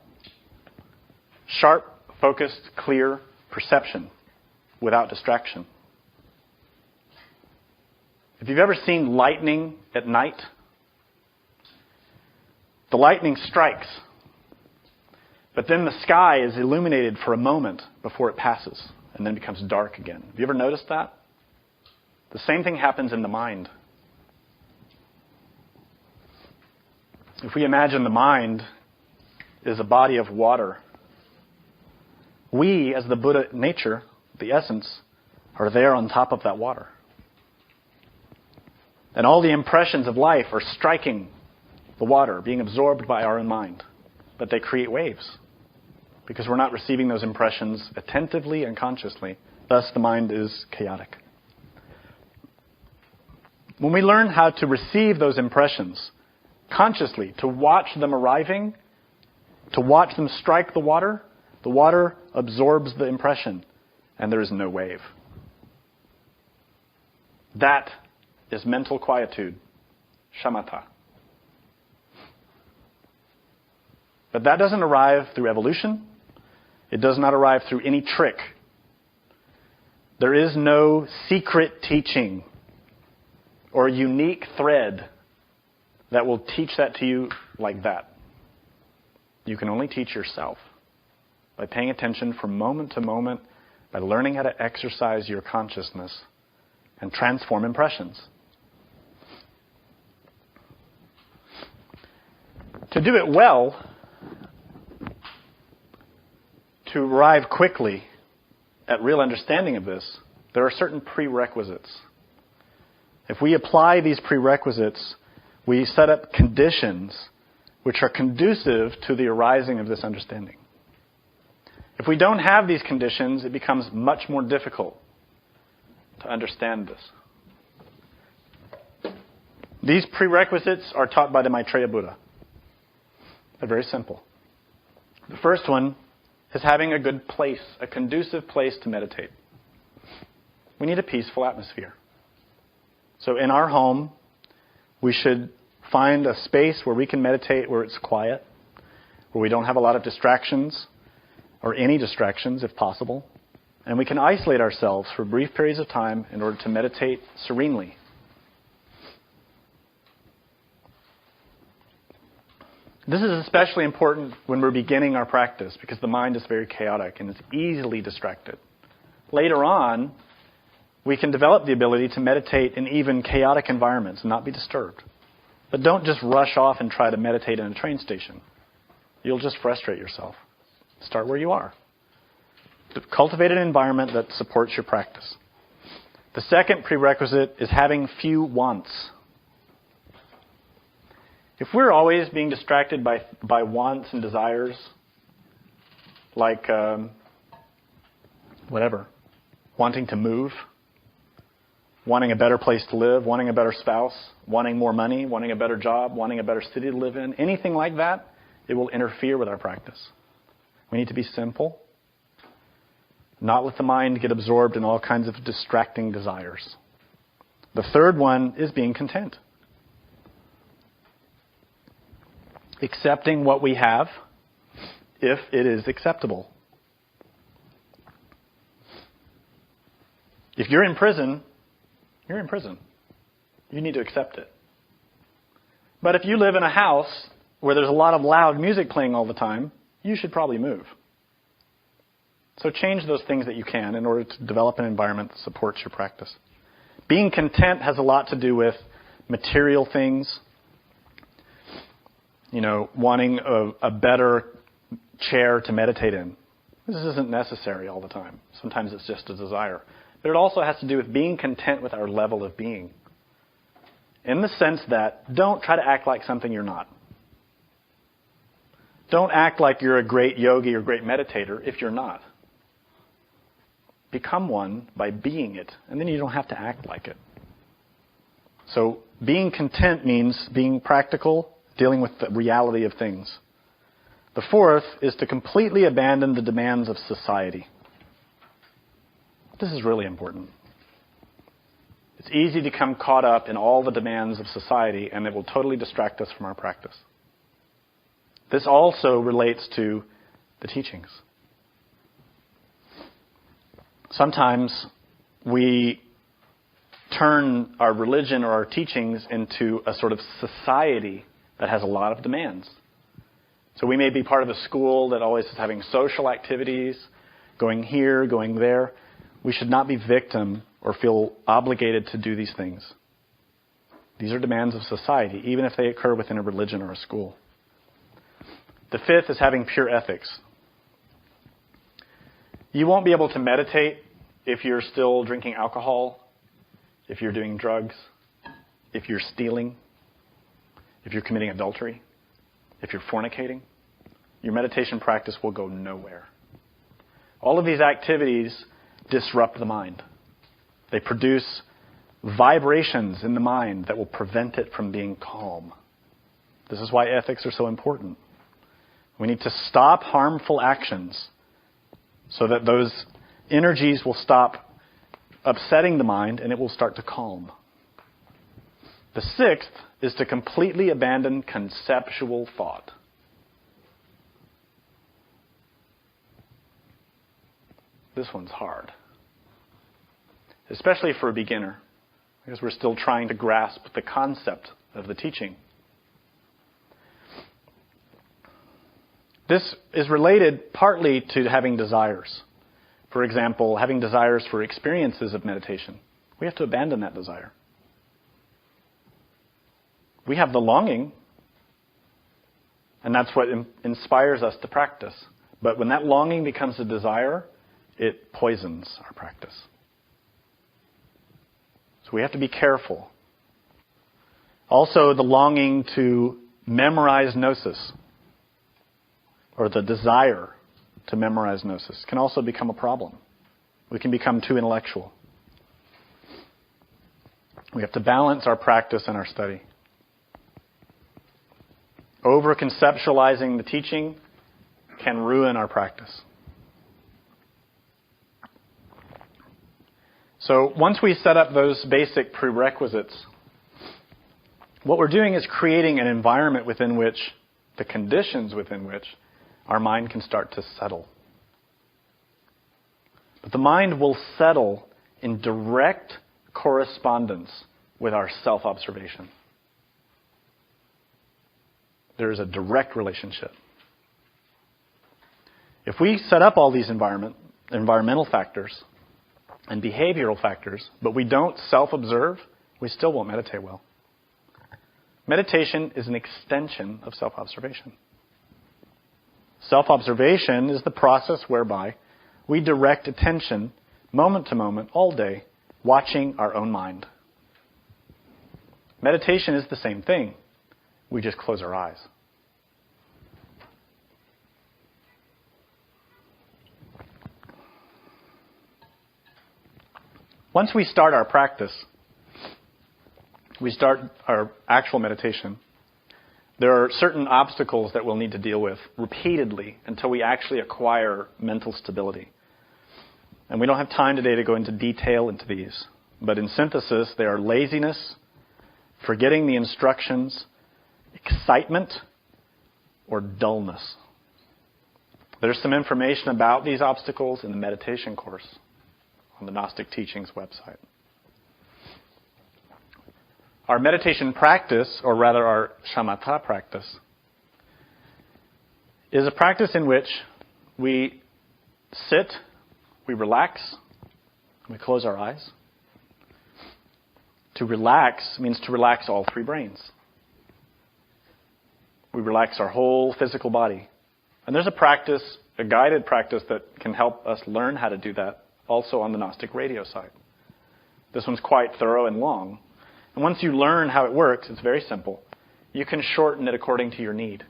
Sharp, focused, clear perception without distraction. If you've ever seen lightning at night, the lightning strikes, but then the sky is illuminated for a moment before it passes and then becomes dark again. Have you ever noticed that? The same thing happens in the mind. If we imagine the mind is a body of water, we, as the Buddha nature, the essence, are there on top of that water. And all the impressions of life are striking the water, being absorbed by our own mind. But they create waves, because we're not receiving those impressions attentively and consciously. Thus, the mind is chaotic. When we learn how to receive those impressions consciously, to watch them arriving, to watch them strike the water absorbs the impression, and there is no wave. That is mental quietude, shamatha. But that doesn't arrive through evolution. It does not arrive through any trick. There is no secret teaching or unique thread that will teach that to you like that. You can only teach yourself by paying attention from moment to moment, by learning how to exercise your consciousness and transform impressions. To do it well, to arrive quickly at real understanding of this, there are certain prerequisites. If we apply these prerequisites, we set up conditions which are conducive to the arising of this understanding. If we don't have these conditions, it becomes much more difficult to understand this. These prerequisites are taught by the Maitreya Buddha. They're very simple. The first one is having a good place, a conducive place to meditate. We need a peaceful atmosphere. So in our home, we should find a space where we can meditate, where it's quiet, where we don't have a lot of distractions, or any distractions if possible. And we can isolate ourselves for brief periods of time in order to meditate serenely. This is especially important when we're beginning our practice because the mind is very chaotic and it's easily distracted. Later on, we can develop the ability to meditate in even chaotic environments and not be disturbed. But don't just rush off and try to meditate in a train station. You'll just frustrate yourself. Start where you are. Cultivate an environment that supports your practice. The second prerequisite is having few wants. If we're always being distracted by wants and desires, like wanting to move, wanting a better place to live, wanting a better spouse, wanting more money, wanting a better job, wanting a better city to live in, anything like that, it will interfere with our practice. We need to be simple, not let the mind get absorbed in all kinds of distracting desires. The third one is being content. Accepting what we have if it is acceptable. If you're in prison, you're in prison. You need to accept it. But if you live in a house where there's a lot of loud music playing all the time, you should probably move. So change those things that you can in order to develop an environment that supports your practice. Being content has a lot to do with material things. Wanting a better chair to meditate in. This isn't necessary all the time. Sometimes it's just a desire. But it also has to do with being content with our level of being. In the sense that don't try to act like something you're not. Don't act like you're a great yogi or great meditator if you're not. Become one by being it, and then you don't have to act like it. So being content means being practical, dealing with the reality of things. The fourth is to completely abandon the demands of society. This is really important. It's easy to become caught up in all the demands of society, and it will totally distract us from our practice. This also relates to the teachings. Sometimes we turn our religion or our teachings into a sort of society that has a lot of demands. So we may be part of a school that always is having social activities, going here, going there. We should not be victim or feel obligated to do these things. These are demands of society, even if they occur within a religion or a school. The fifth is having pure ethics. You won't be able to meditate if you're still drinking alcohol, if you're doing drugs, if you're stealing, if you're committing adultery, if you're fornicating. Your meditation practice will go nowhere. All of these activities disrupt the mind. They produce vibrations in the mind that will prevent it from being calm. This is why ethics are so important. We need to stop harmful actions so that those energies will stop upsetting the mind and it will start to calm. The sixth is to completely abandon conceptual thought. This one's hard, especially for a beginner, because we're still trying to grasp the concept of the teaching. This is related partly to having desires. For example, having desires for experiences of meditation. We have to abandon that desire. We have the longing, and that's what inspires us to practice. But when that longing becomes a desire, it poisons our practice. So we have to be careful. Also, the longing to memorize gnosis, or the desire to memorize gnosis, can also become a problem. We can become too intellectual. We have to balance our practice and our study. Over-conceptualizing the teaching can ruin our practice. So once we set up those basic prerequisites, what we're doing is creating an environment within which, the conditions within which, our mind can start to settle. But the mind will settle in direct correspondence with our self-observation. There is a direct relationship. If we set up all these environmental factors and behavioral factors, but we don't self-observe, we still won't meditate well. Meditation is an extension of self-observation. Self-observation is the process whereby we direct attention, moment to moment, all day, watching our own mind. Meditation is the same thing. We just close our eyes. Once we start our practice, we start our actual meditation, there are certain obstacles that we'll need to deal with repeatedly until we actually acquire mental stability. And we don't have time today to go into detail into these. But in synthesis, they are laziness, forgetting the instructions, excitement, or dullness. There's some information about these obstacles in the meditation course on the Gnostic Teachings website. Our meditation practice, or rather our shamatha practice, is a practice in which we sit, we relax, we close our eyes. To relax means to relax all three brains. We relax our whole physical body. And there's a practice, a guided practice that can help us learn how to do that, also on the Gnostic radio site. This one's quite thorough and long. And once you learn how it works, it's very simple. You can shorten it according to your need.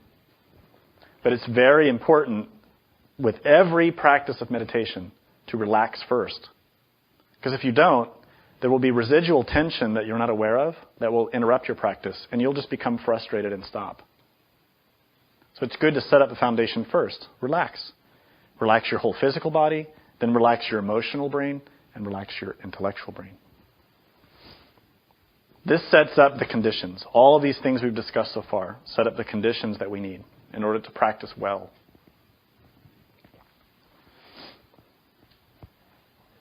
But it's very important with every practice of meditation to relax first. Because if you don't, there will be residual tension that you're not aware of that will interrupt your practice, and you'll just become frustrated and stop. So it's good to set up the foundation first. Relax. Relax your whole physical body, then relax your emotional brain, and relax your intellectual brain. This sets up the conditions. All of these things we've discussed so far set up the conditions that we need in order to practice well.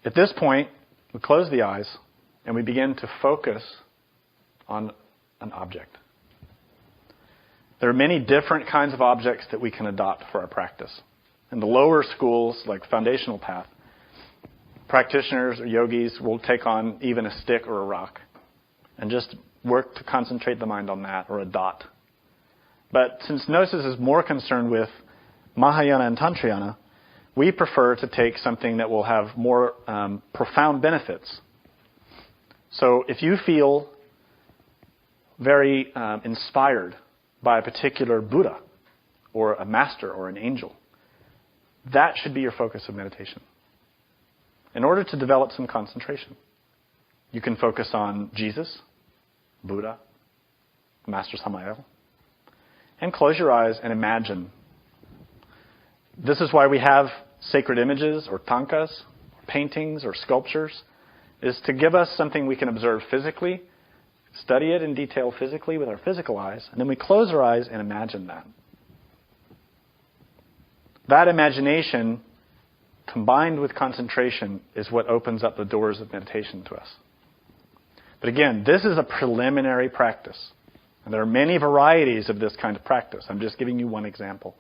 At this point, we close the eyes and we begin to focus on an object. There are many different kinds of objects that we can adopt for our practice. In the lower schools, like foundational path, practitioners or yogis will take on even a stick or a rock and just work to concentrate the mind on that, or a dot. But since Gnosis is more concerned with Mahayana and Tantrayana, we prefer to take something that will have more profound benefits. So if you feel very inspired by a particular Buddha or a master or an angel, that should be your focus of meditation. In order to develop some concentration, you can focus on Jesus, Buddha, Master Samael, and close your eyes and imagine. This is why we have sacred images or tankas, paintings or sculptures, is to give us something we can observe physically, study it in detail physically with our physical eyes, and then we close our eyes and imagine that. That imagination, combined with concentration, is what opens up the doors of meditation to us. But again, this is a preliminary practice. And there are many varieties of this kind of practice. I'm just giving you one example.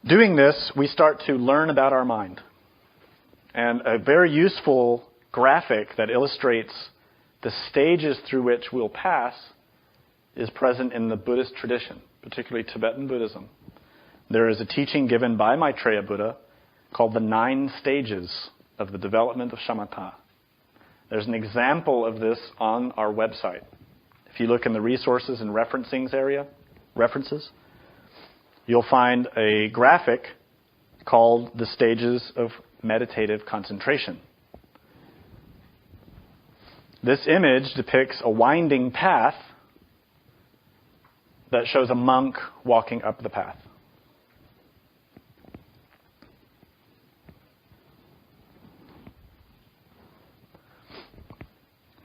Doing this, we start to learn about our mind. And a very useful graphic that illustrates the stages through which we'll pass is present in the Buddhist tradition, particularly Tibetan Buddhism. There is a teaching given by Maitreya Buddha called the 9 stages of the development of shamatha. There's an example of this on our website. If you look in the resources and references area, you'll find a graphic called the stages of meditative concentration. This image depicts a winding path that shows a monk walking up the path.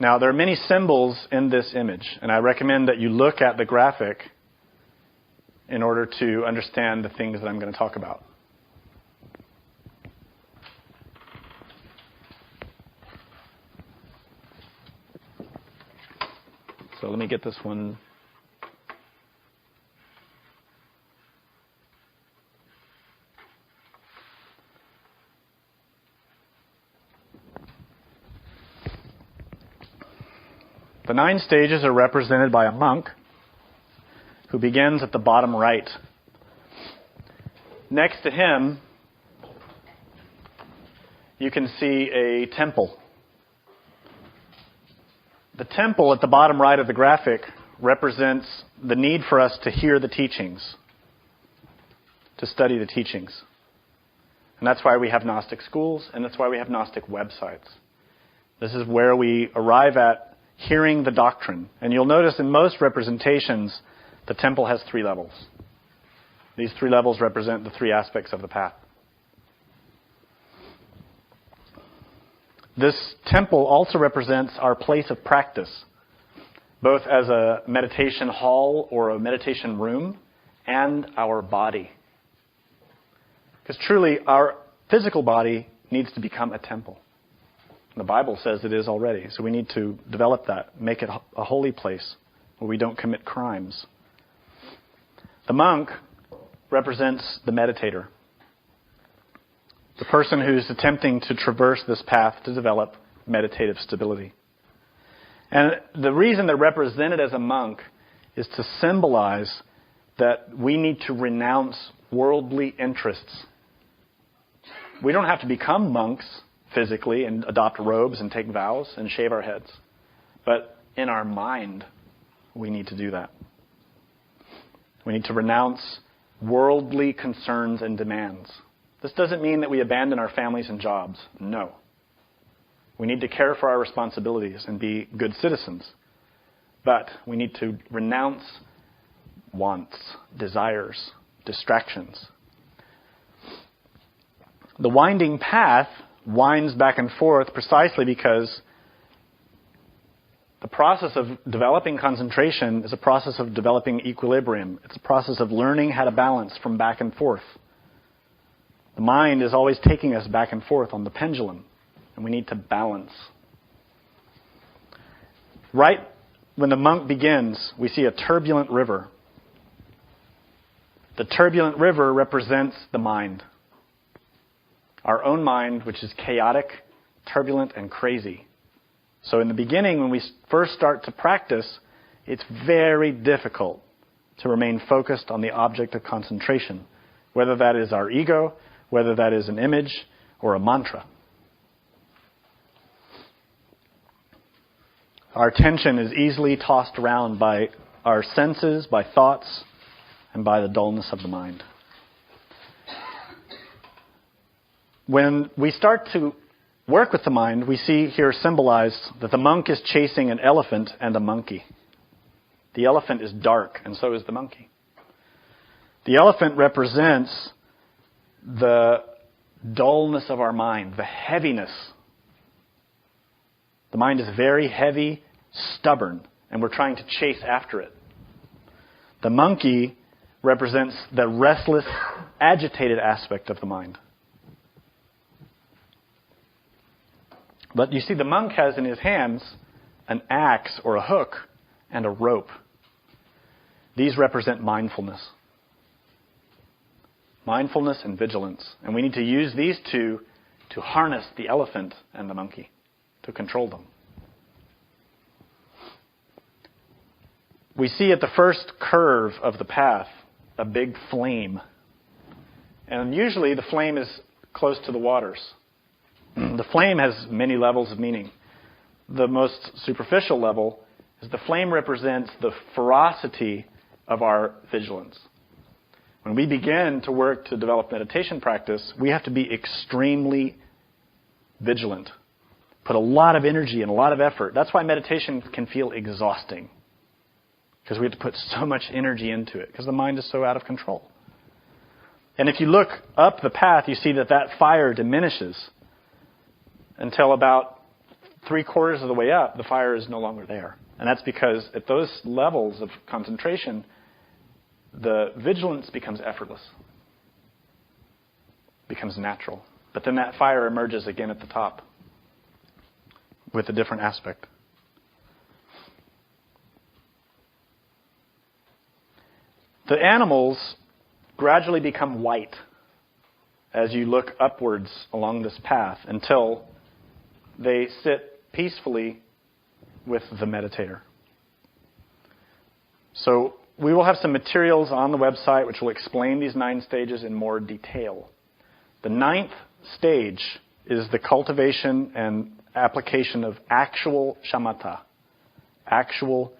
Now, there are many symbols in this image, and I recommend that you look at the graphic in order to understand the things that I'm going to talk about. So let me get this one. The 9 stages are represented by a monk who begins at the bottom right. Next to him, you can see a temple. The temple at the bottom right of the graphic represents the need for us to hear the teachings, to study the teachings. And that's why we have Gnostic schools, and that's why we have Gnostic websites. This is where we arrive at hearing the doctrine. And you'll notice in most representations, the temple has 3 levels. These 3 levels represent the 3 aspects of the path. This temple also represents our place of practice, both as a meditation hall or a meditation room, and our body. Because truly, our physical body needs to become a temple. The Bible says it is already, so we need to develop that, make it a holy place where we don't commit crimes. The monk represents the meditator, the person who's attempting to traverse this path to develop meditative stability. And the reason they're represented as a monk is to symbolize that we need to renounce worldly interests. We don't have to become monks physically and adopt robes and take vows and shave our heads. But in our mind, we need to do that. We need to renounce worldly concerns and demands. This doesn't mean that we abandon our families and jobs. No. We need to care for our responsibilities and be good citizens. But we need to renounce wants, desires, distractions. The winding path winds back and forth precisely because the process of developing concentration is a process of developing equilibrium. It's a process of learning how to balance from back and forth. The mind is always taking us back and forth on the pendulum, and we need to balance. Right when the monk begins, we see a turbulent river. The turbulent river represents the mind. Our own mind, which is chaotic, turbulent, and crazy. So in the beginning, when we first start to practice, it's very difficult to remain focused on the object of concentration, whether that is our ego, whether that is an image, or a mantra. Our attention is easily tossed around by our senses, by thoughts, and by the dullness of the mind. When we start to work with the mind, we see here symbolized that the monk is chasing an elephant and a monkey. The elephant is dark, and so is the monkey. The elephant represents the dullness of our mind, the heaviness. The mind is very heavy, stubborn, and we're trying to chase after it. The monkey represents the restless, agitated aspect of the mind. But you see, the monk has in his hands an axe or a hook and a rope. These represent mindfulness. Mindfulness and vigilance. And we need to use these two to harness the elephant and the monkey, to control them. We see at the first curve of the path a big flame. And usually the flame is close to the waters. The flame has many levels of meaning. The most superficial level is the flame represents the ferocity of our vigilance. When we begin to work to develop meditation practice, we have to be extremely vigilant. Put a lot of energy and a lot of effort. That's why meditation can feel exhausting. Because we have to put so much energy into it, because the mind is so out of control. And if you look up the path, you see that fire diminishes until about 3/4 of the way up, the fire is no longer there. And that's because at those levels of concentration, the vigilance becomes effortless, becomes natural. But then that fire emerges again at the top with a different aspect. The animals gradually become white as you look upwards along this path until they sit peacefully with the meditator. So we will have some materials on the website which will explain these 9 stages in more detail. The 9th stage is the cultivation and application of actual shamatha, actual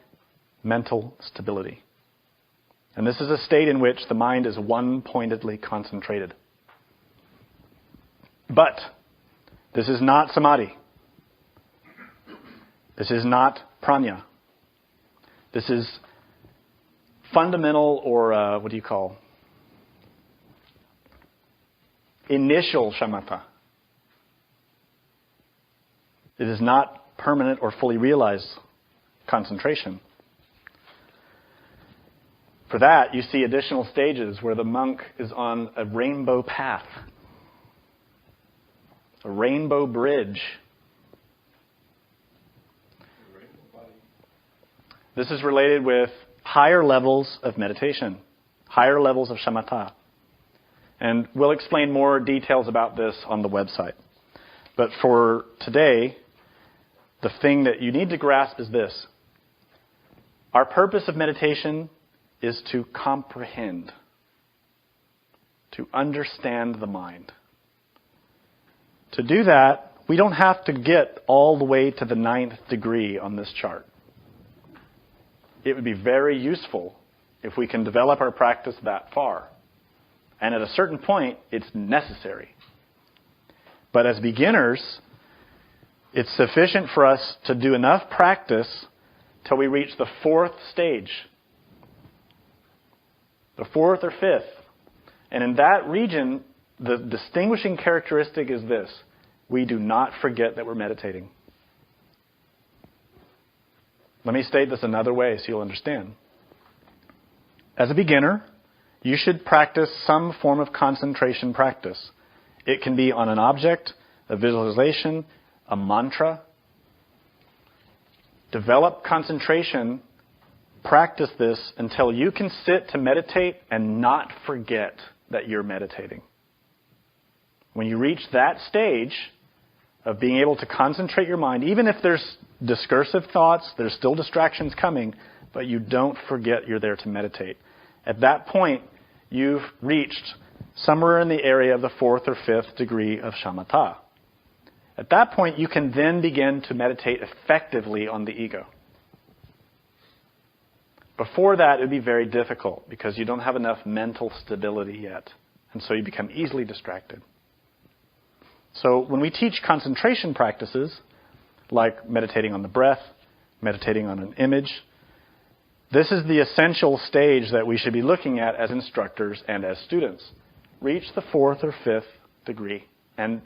mental stability. And this is a state in which the mind is one-pointedly concentrated. But this is not samadhi. This is not prajna. This is fundamental, or initial shamatha. It is not permanent or fully realized concentration. For that, you see additional stages where the monk is on a rainbow path, a rainbow bridge. This is related with higher levels of meditation, higher levels of shamatha. And we'll explain more details about this on the website. But for today, the thing that you need to grasp is this. Our purpose of meditation is to comprehend, to understand the mind. To do that, we don't have to get all the way to the 9th degree on this chart. It would be very useful if we can develop our practice that far. And at a certain point, it's necessary. But as beginners, it's sufficient for us to do enough practice till we reach the 4th stage, the 4th or 5th. And in that region, the distinguishing characteristic is this: we do not forget that we're meditating. Let me state this another way so you'll understand. As a beginner, you should practice some form of concentration practice. It can be on an object, a visualization, a mantra. Develop concentration. Practice this until you can sit to meditate and not forget that you're meditating. When you reach that stage of being able to concentrate your mind, even if there's discursive thoughts, there's still distractions coming, but you don't forget you're there to meditate. At that point, you've reached somewhere in the area of the 4th or 5th degree of shamatha. At that point, you can then begin to meditate effectively on the ego. Before that, it would be very difficult because you don't have enough mental stability yet. And so you become easily distracted. So when we teach concentration practices, like meditating on the breath, meditating on an image, this is the essential stage that we should be looking at as instructors and as students. Reach the 4th or 5th degree and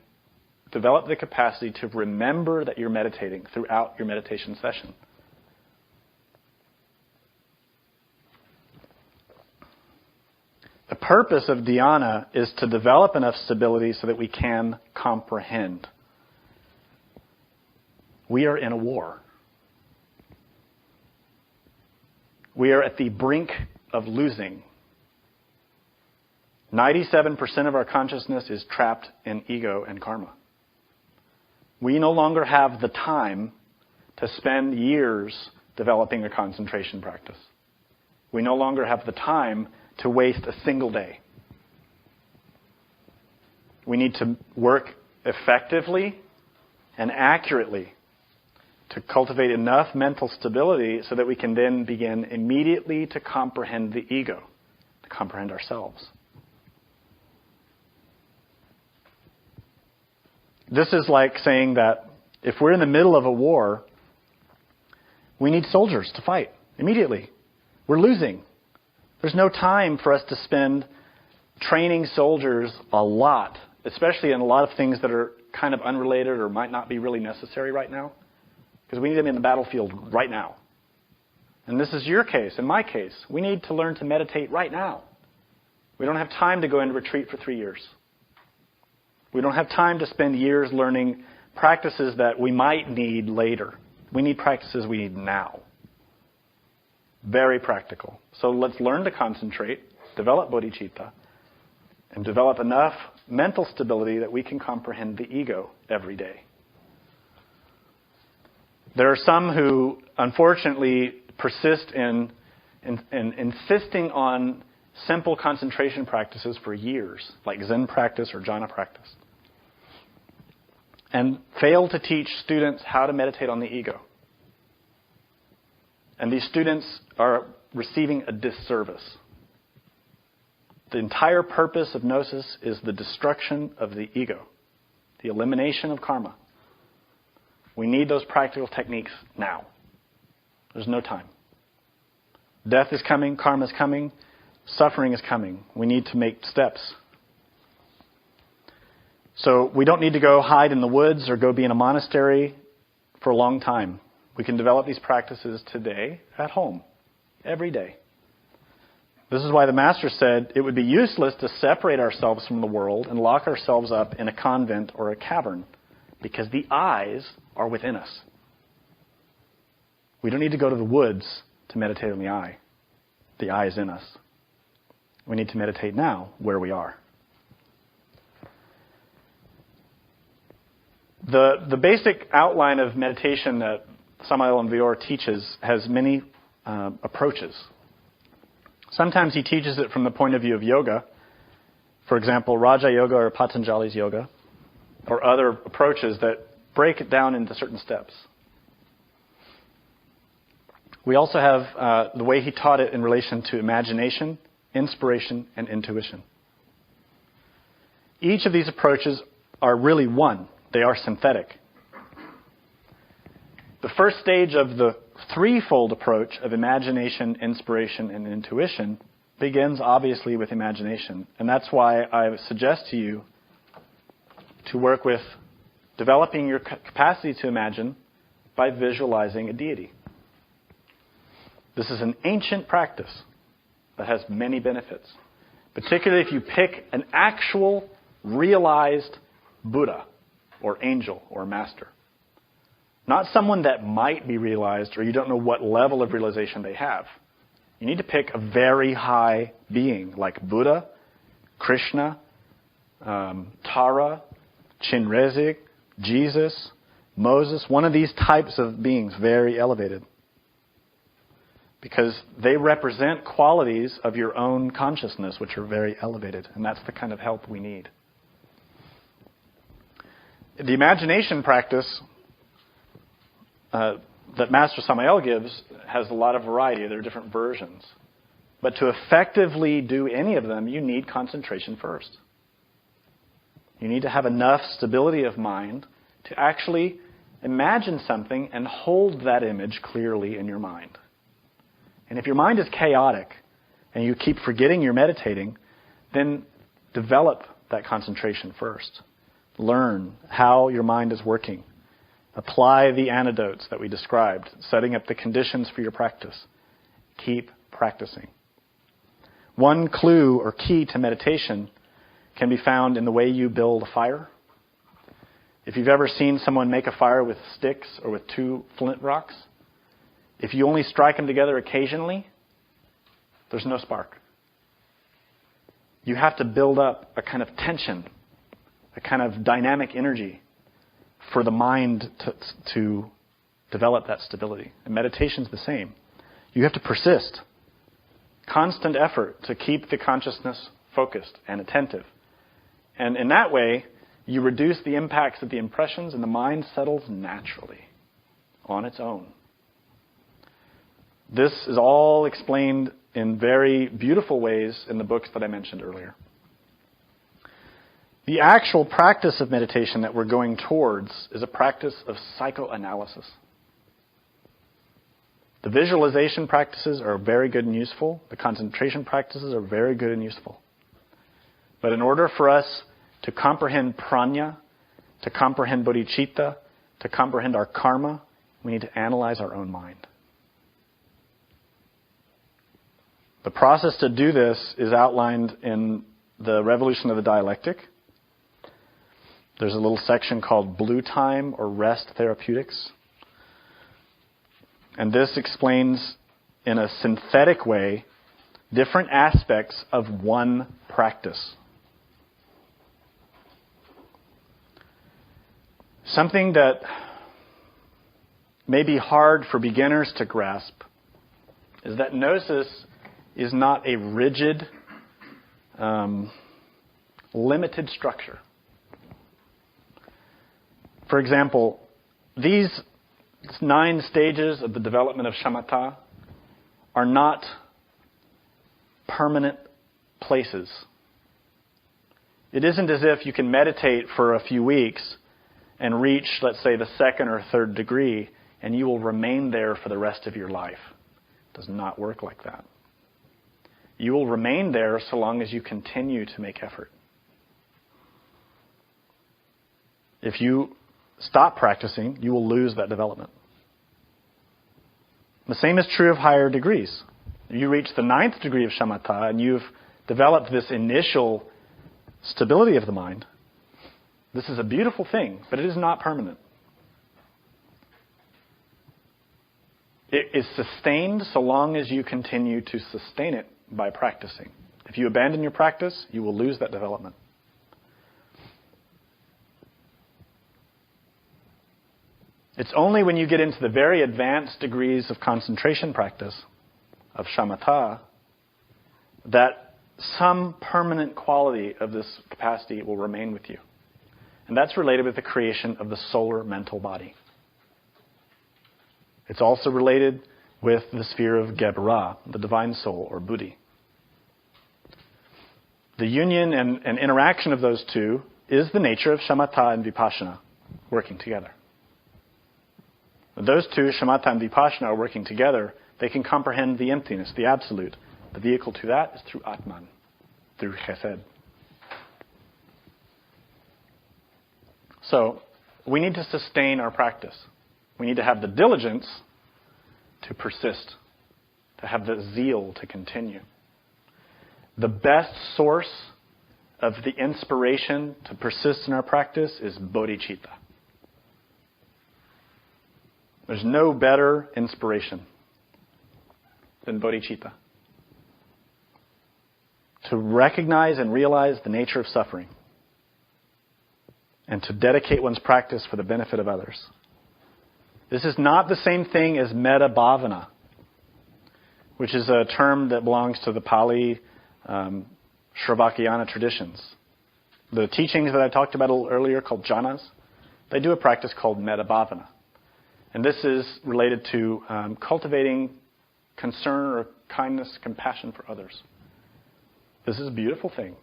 develop the capacity to remember that you're meditating throughout your meditation session. The purpose of Dhyana is to develop enough stability so that we can comprehend. We are in a war. We are at the brink of losing. 97% of our consciousness is trapped in ego and karma. We no longer have the time to spend years developing a concentration practice. We no longer have the time to waste a single day. We need to work effectively and accurately to cultivate enough mental stability so that we can then begin immediately to comprehend the ego, to comprehend ourselves. This is like saying that if we're in the middle of a war, we need soldiers to fight immediately. We're losing. There's no time for us to spend training soldiers a lot, especially in a lot of things that are kind of unrelated or might not be really necessary right now. because we need them in the battlefield right now. And this is your case, in my case. We need to learn to meditate right now. We don't have time to go into retreat for 3 years. We don't have time to spend years learning practices that we might need later. We need practices we need now. Very practical. So let's learn to concentrate, develop bodhicitta, and develop enough mental stability that we can comprehend the ego every day. There are some who, unfortunately, persist in insisting on simple concentration practices for years, like Zen practice or jhana practice, and fail to teach students how to meditate on the ego. And these students are receiving a disservice. The entire purpose of gnosis is the destruction of the ego, the elimination of karma. We need those practical techniques now. There's no time. Death is coming, karma is coming, suffering is coming. We need to make steps. So we don't need to go hide in the woods or go be in a monastery for a long time. We can develop these practices today at home, every day. This is why the Master said it would be useless to separate ourselves from the world and lock ourselves up in a convent or a cavern, because the eyes are within us. We don't need to go to the woods to meditate on the eye. The eye is in us. We need to meditate now where we are. The basic outline of meditation that Samael and Vior teaches has many approaches. Sometimes he teaches it from the point of view of yoga. For example, Raja Yoga or Patanjali's yoga, or other approaches that break it down into certain steps. We also have the way he taught it in relation to imagination, inspiration, and intuition. Each of these approaches are really one. They are synthetic. The first stage of the threefold approach of imagination, inspiration, and intuition begins obviously with imagination. And that's why I suggest to you to work with developing your capacity to imagine by visualizing a deity. This is an ancient practice that has many benefits, particularly if you pick an actual realized Buddha or angel or master. Not someone that might be realized or you don't know what level of realization they have. You need to pick a very high being like Buddha, Krishna, Tara, Chinrezig, Jesus, Moses, one of these types of beings, very elevated. Because they represent qualities of your own consciousness which are very elevated, and that's the kind of help we need. The imagination practice that Master Samael gives has a lot of variety. There are different versions. But to effectively do any of them, you need concentration first. You need to have enough stability of mind to actually imagine something and hold that image clearly in your mind. And if your mind is chaotic and you keep forgetting you're meditating, then develop that concentration first. Learn how your mind is working. Apply the antidotes that we described, setting up the conditions for your practice. Keep practicing. One clue or key to meditation can be found in the way you build a fire. If you've ever seen someone make a fire with sticks or with 2 flint rocks, if you only strike them together occasionally, there's no spark. You have to build up a kind of tension, a kind of dynamic energy for the mind to develop that stability. And meditation's the same. You have to persist. Constant effort to keep the consciousness focused and attentive. And in that way, you reduce the impacts of the impressions and the mind settles naturally on its own. This is all explained in very beautiful ways in the books that I mentioned earlier. The actual practice of meditation that we're going towards is a practice of psychoanalysis. The visualization practices are very good and useful. The concentration practices are very good and useful. But in order for us to comprehend prajna, to comprehend bodhicitta, to comprehend our karma, We need to analyze our own mind. The process to do this is outlined in the Revolution of the Dialectic. There's a little section called Blue Time or Rest Therapeutics. And this explains in a synthetic way different aspects of one practice. Something that may be hard for beginners to grasp is that gnosis is not a rigid, limited structure. For example, these 9 stages of the development of shamatha are not permanent places. It isn't as if you can meditate for a few weeks and reach, let's say, the 2nd or 3rd degree, and you will remain there for the rest of your life. It does not work like that. You will remain there so long as you continue to make effort. If you stop practicing, you will lose that development. The same is true of higher degrees. You reach the 9th degree of shamatha and you've developed this initial stability of the mind. This is a beautiful thing, but it is not permanent. It is sustained so long as you continue to sustain it by practicing. If you abandon your practice, you will lose that development. It's only when you get into the very advanced degrees of concentration practice, of shamatha, that some permanent quality of this capacity will remain with you. And that's related with the creation of the solar mental body. It's also related with the sphere of Gebra, the divine soul, or Buddhi. The union and interaction of those two is the nature of shamatha and vipassana working together. When those two, shamatha and vipassana, are working together, they can comprehend the emptiness, the absolute. The vehicle to that is through Atman, through chesed. So, we need to sustain our practice. We need to have the diligence to persist, to have the zeal to continue. The best source of the inspiration to persist in our practice is bodhicitta. There's no better inspiration than bodhicitta. To recognize and realize the nature of suffering and to dedicate one's practice for the benefit of others. This is not the same thing as metta bhavana, which is a term that belongs to the Pali Shravakyana traditions. The teachings that I talked about a little earlier, called jhanas, they do a practice called metta bhavana. And this is related to cultivating concern or kindness, compassion for others. This is a beautiful thing,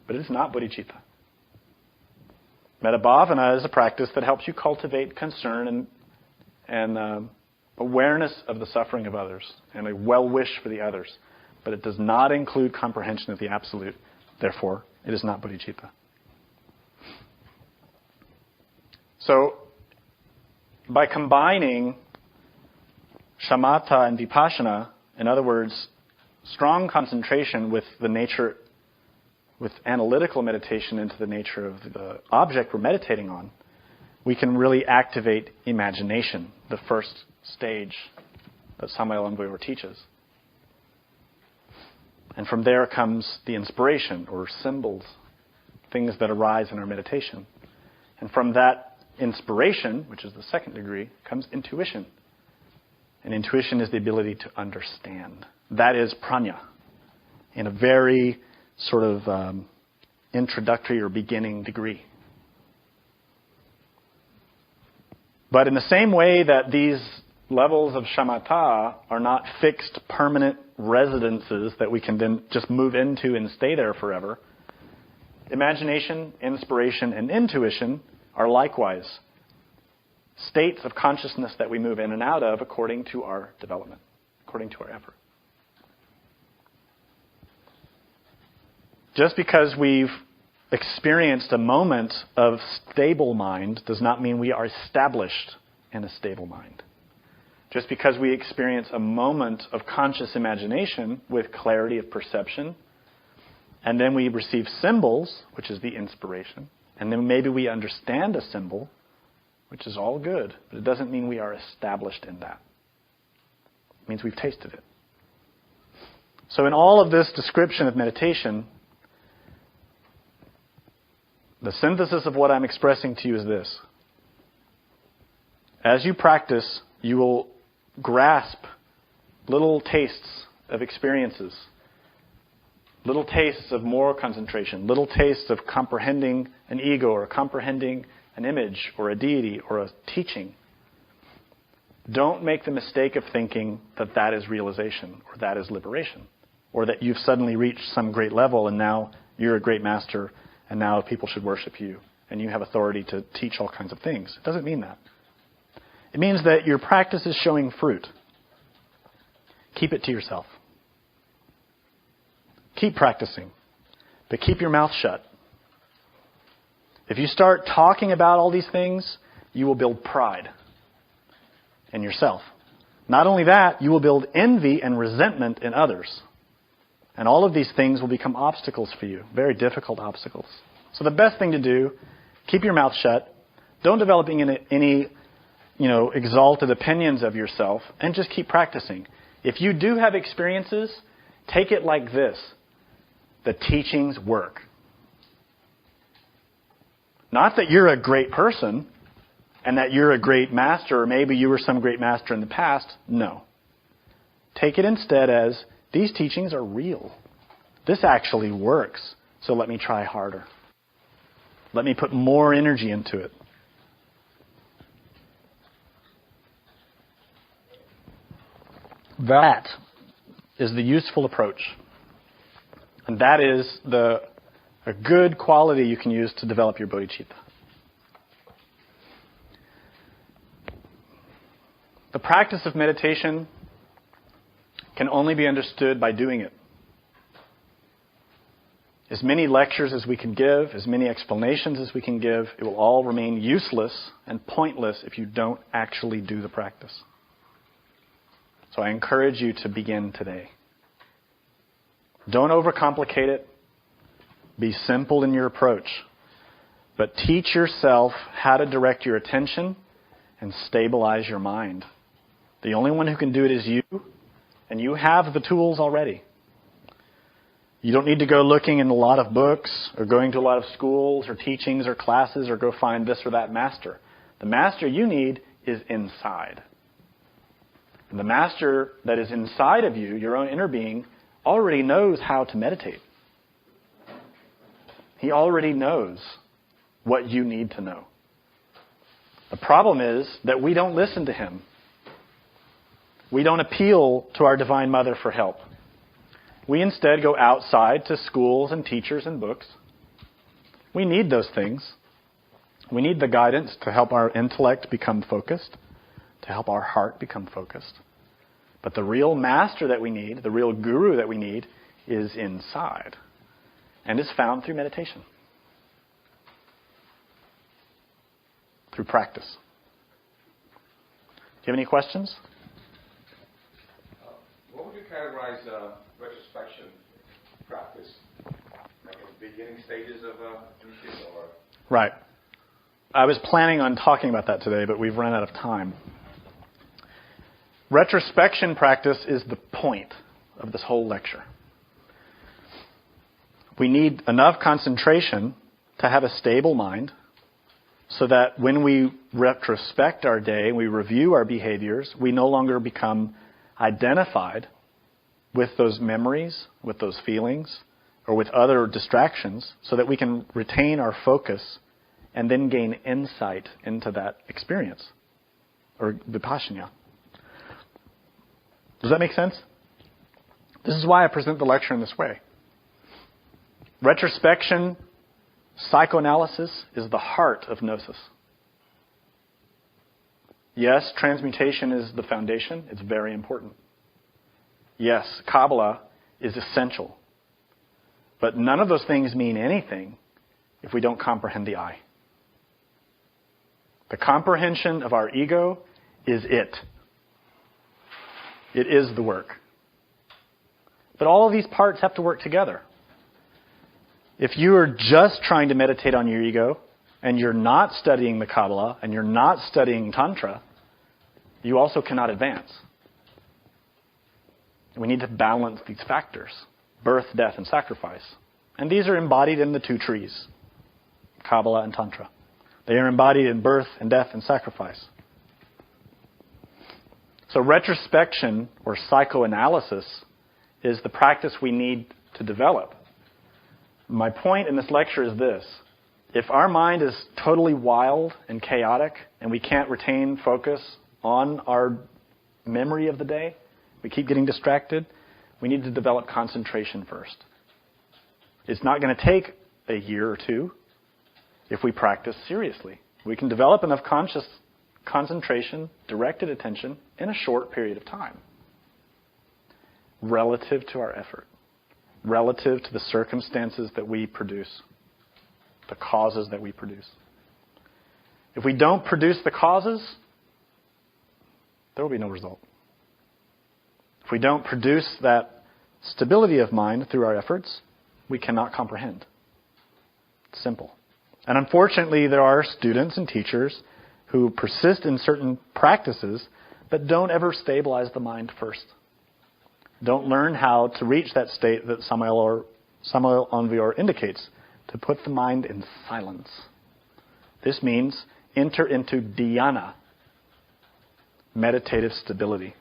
but it is not bodhicitta. Metta bhavana is a practice that helps you cultivate concern and awareness of the suffering of others and a well wish for the others. But it does not include comprehension of the absolute. Therefore, it is not bodhicitta. So, by combining shamatha and vipassana, in other words, strong concentration with the nature, with analytical meditation into the nature of the object we're meditating on, we can really activate imagination, the first stage that Samael Aungweor teaches. And from there comes the inspiration, or symbols, things that arise in our meditation. And from that inspiration, which is the 2nd degree, comes intuition. And intuition is the ability to understand. That is prajna, in a very sort of introductory or beginning degree. But in the same way that these levels of shamatha are not fixed, permanent residences that we can then just move into and stay there forever, imagination, inspiration, and intuition are likewise states of consciousness that we move in and out of according to our development, according to our effort. Just because we've experienced a moment of stable mind does not mean we are established in a stable mind. Just because we experience a moment of conscious imagination with clarity of perception, and then we receive symbols, which is the inspiration, and then maybe we understand a symbol, which is all good, but it doesn't mean we are established in that. It means we've tasted it. So in all of this description of meditation, the synthesis of what I'm expressing to you is this. As you practice, you will grasp little tastes of experiences, little tastes of more concentration, little tastes of comprehending an ego or comprehending an image or a deity or a teaching. Don't make the mistake of thinking that that is realization or that is liberation or that you've suddenly reached some great level and now you're a great master and now people should worship you and you have authority to teach all kinds of things. It doesn't mean that. It means that your practice is showing fruit. Keep it to yourself. Keep practicing, but keep your mouth shut. If you start talking about all these things, you will build pride in yourself. Not only that, you will build envy and resentment in others. And all of these things will become obstacles for you, very difficult obstacles. So the best thing to do, keep your mouth shut. Don't develop any exalted opinions of yourself, and just keep practicing. If you do have experiences, take it like this. The teachings work. Not that you're a great person and that you're a great master, or maybe you were some great master in the past. No. Take it instead as, these teachings are real. This actually works, so let me try harder. Let me put more energy into it. That is the useful approach. And that is a good quality you can use to develop your bodhicitta. The practice of meditation can only be understood by doing it. As many lectures as we can give, as many explanations as we can give, it will all remain useless and pointless if you don't actually do the practice. So I encourage you to begin today. Don't overcomplicate it. Be simple in your approach. But teach yourself how to direct your attention and stabilize your mind. The only one who can do it is you, and you have the tools already. You don't need to go looking in a lot of books or going to a lot of schools or teachings or classes or go find this or that master. The master you need is inside. And the master that is inside of you, your own inner being, already knows how to meditate. He already knows what you need to know. The problem is that we don't listen to him. We don't appeal to our Divine Mother for help. We instead go outside to schools and teachers and books. We need those things. We need the guidance to help our intellect become focused, to help our heart become focused. But the real master that we need, the real guru that we need, is inside and is found through meditation, through practice. Do you have any questions? What would you categorize retrospection practice? Like in the beginning stages of initiation or? Right. I was planning on talking about that today, but we've run out of time. Retrospection practice is the point of this whole lecture. We need enough concentration to have a stable mind so that when we retrospect our day, we review our behaviors, we no longer become identified with those memories, with those feelings, or with other distractions, so that we can retain our focus and then gain insight into that experience, or vipassana. Does that make sense? This is why I present the lecture in this way. Retrospection, psychoanalysis is the heart of gnosis. Yes, transmutation is the foundation. It's very important. Yes, Kabbalah is essential. But none of those things mean anything if we don't comprehend the I. The comprehension of our ego is it. It is the work. But all of these parts have to work together. If you are just trying to meditate on your ego, and you're not studying the Kabbalah, and you're not studying Tantra, you also cannot advance. We need to balance these factors: birth, death, and sacrifice. And these are embodied in the two trees, Kabbalah and Tantra. They are embodied in birth and death and sacrifice. So retrospection, or psychoanalysis, is the practice we need to develop. My point in this lecture is this: if our mind is totally wild and chaotic and we can't retain focus on our memory of the day, we keep getting distracted, we need to develop concentration first. It's not going to take a year or two if we practice seriously. We can develop enough conscious concentration, directed attention, in a short period of time, relative to our effort, relative to the circumstances that we produce, the causes that we produce. If we don't produce the causes, there will be no result. If we don't produce that stability of mind through our efforts, we cannot comprehend. It's simple. And unfortunately, there are students and teachers who persist in certain practices but don't ever stabilize the mind first. Don't learn how to reach that state that Samael Aunvior indicates, to put the mind in silence. This means enter into Dhyana, meditative stability.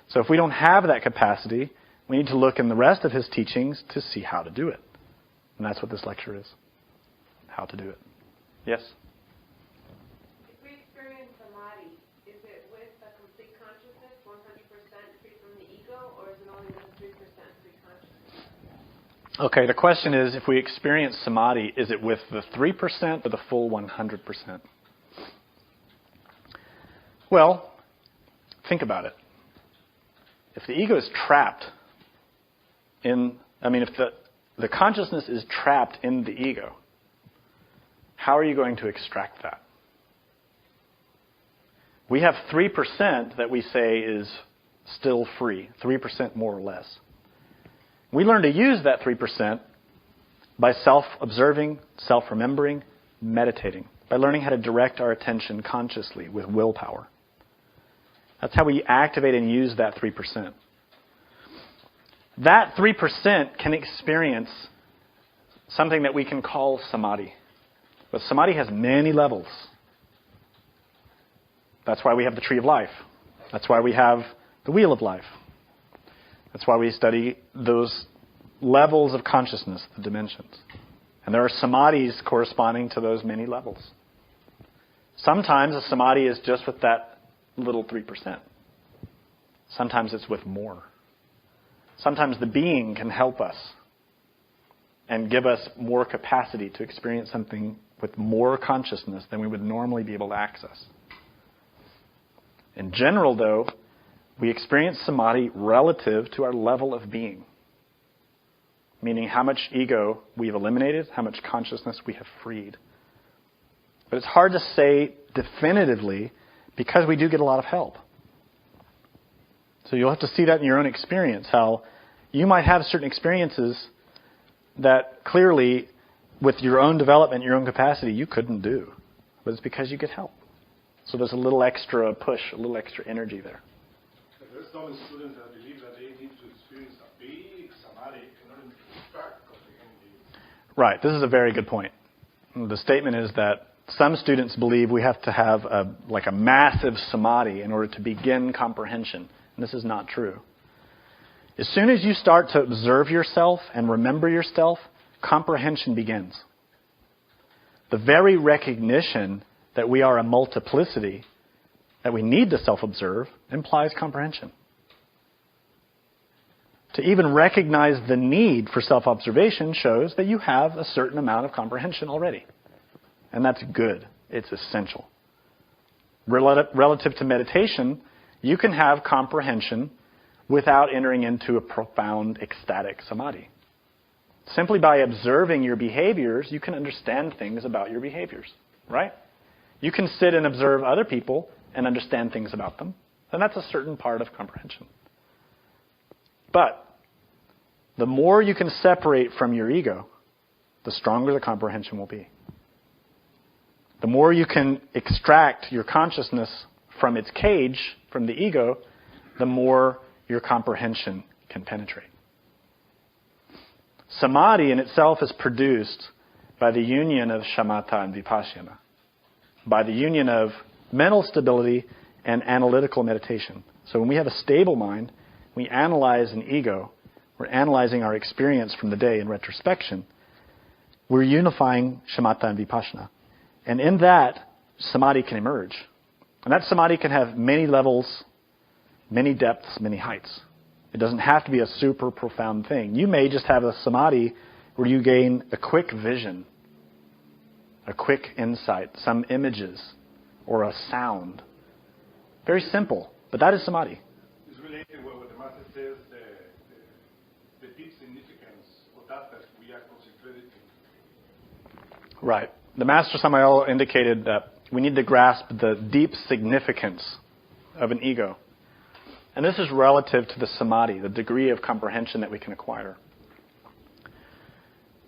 So if we don't have that capacity, we need to look in the rest of his teachings to see how to do it. And that's what this lecture is. How to do it. Yes? If we experience samadhi, is it with a complete consciousness, 100% free from the ego, or is it only with 3% free consciousness? Okay, the question is, if we experience samadhi, is it with the 3% or the full 100%? Well, think about it. If the ego is trapped if the consciousness is trapped in the ego, how are you going to extract that? We have 3% that we say is still free, 3% more or less. We learn to use that 3% by self-observing, self-remembering, meditating, by learning how to direct our attention consciously with willpower. That's how we activate and use that 3%. That 3% can experience something that we can call samadhi. But samadhi has many levels. That's why we have the tree of life. That's why we have the wheel of life. That's why we study those levels of consciousness, the dimensions. And there are samadhis corresponding to those many levels. Sometimes a samadhi is just with that little 3%. Sometimes it's with more. Sometimes the being can help us and give us more capacity to experience something with more consciousness than we would normally be able to access. In general, though, we experience samadhi relative to our level of being, meaning how much ego we've eliminated, how much consciousness we have freed. But it's hard to say definitively because we do get a lot of help. So you'll have to see that in your own experience, how you might have certain experiences that clearly, with your own development, your own capacity, you couldn't do. But it's because you get help. So there's a little extra push, a little extra energy there. There's some students that believe that they need to experience a big samadhi in order to start comprehending. Right. This is a very good point. The statement is that some students believe we have to have a massive samadhi in order to begin comprehension. And this is not true. As soon as you start to observe yourself and remember yourself, comprehension begins. The very recognition that we are a multiplicity, that we need to self-observe, implies comprehension. To even recognize the need for self-observation shows that you have a certain amount of comprehension already. And that's good. It's essential. Relative to meditation, you can have comprehension without entering into a profound ecstatic samadhi. Simply by observing your behaviors, you can understand things about your behaviors, right? You can sit and observe other people and understand things about them, and that's a certain part of comprehension. But the more you can separate from your ego, the stronger the comprehension will be. The more you can extract your consciousness from its cage, from the ego, the more your comprehension can penetrate. Samadhi in itself is produced by the union of shamatha and vipassana, by the union of mental stability and analytical meditation. So when we have a stable mind, we analyze an ego, we're analyzing our experience from the day in retrospection, we're unifying shamatha and vipassana. And in that, samadhi can emerge. And that samadhi can have many levels, many depths, many heights. It doesn't have to be a super profound thing. You may just have a samadhi where you gain a quick vision, a quick insight, some images, or a sound. Very simple, but that is samadhi. It's related with what the Master says, the deep significance of that we are concentrated in. Right. The Master Samael indicated that we need to grasp the deep significance of an ego. And this is relative to the samadhi, the degree of comprehension that we can acquire.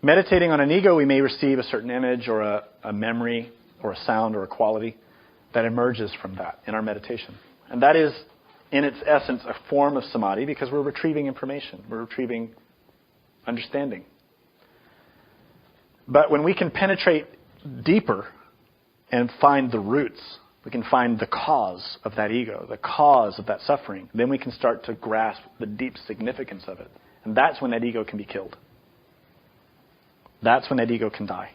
Meditating on an ego, we may receive a certain image or a memory or a sound or a quality that emerges from that in our meditation. And that is, in its essence, a form of samadhi because we're retrieving information. We're retrieving understanding. But when we can penetrate deeper and find the roots, we can find the cause of that ego, the cause of that suffering, then we can start to grasp the deep significance of it. And that's when that ego can be killed. That's when that ego can die.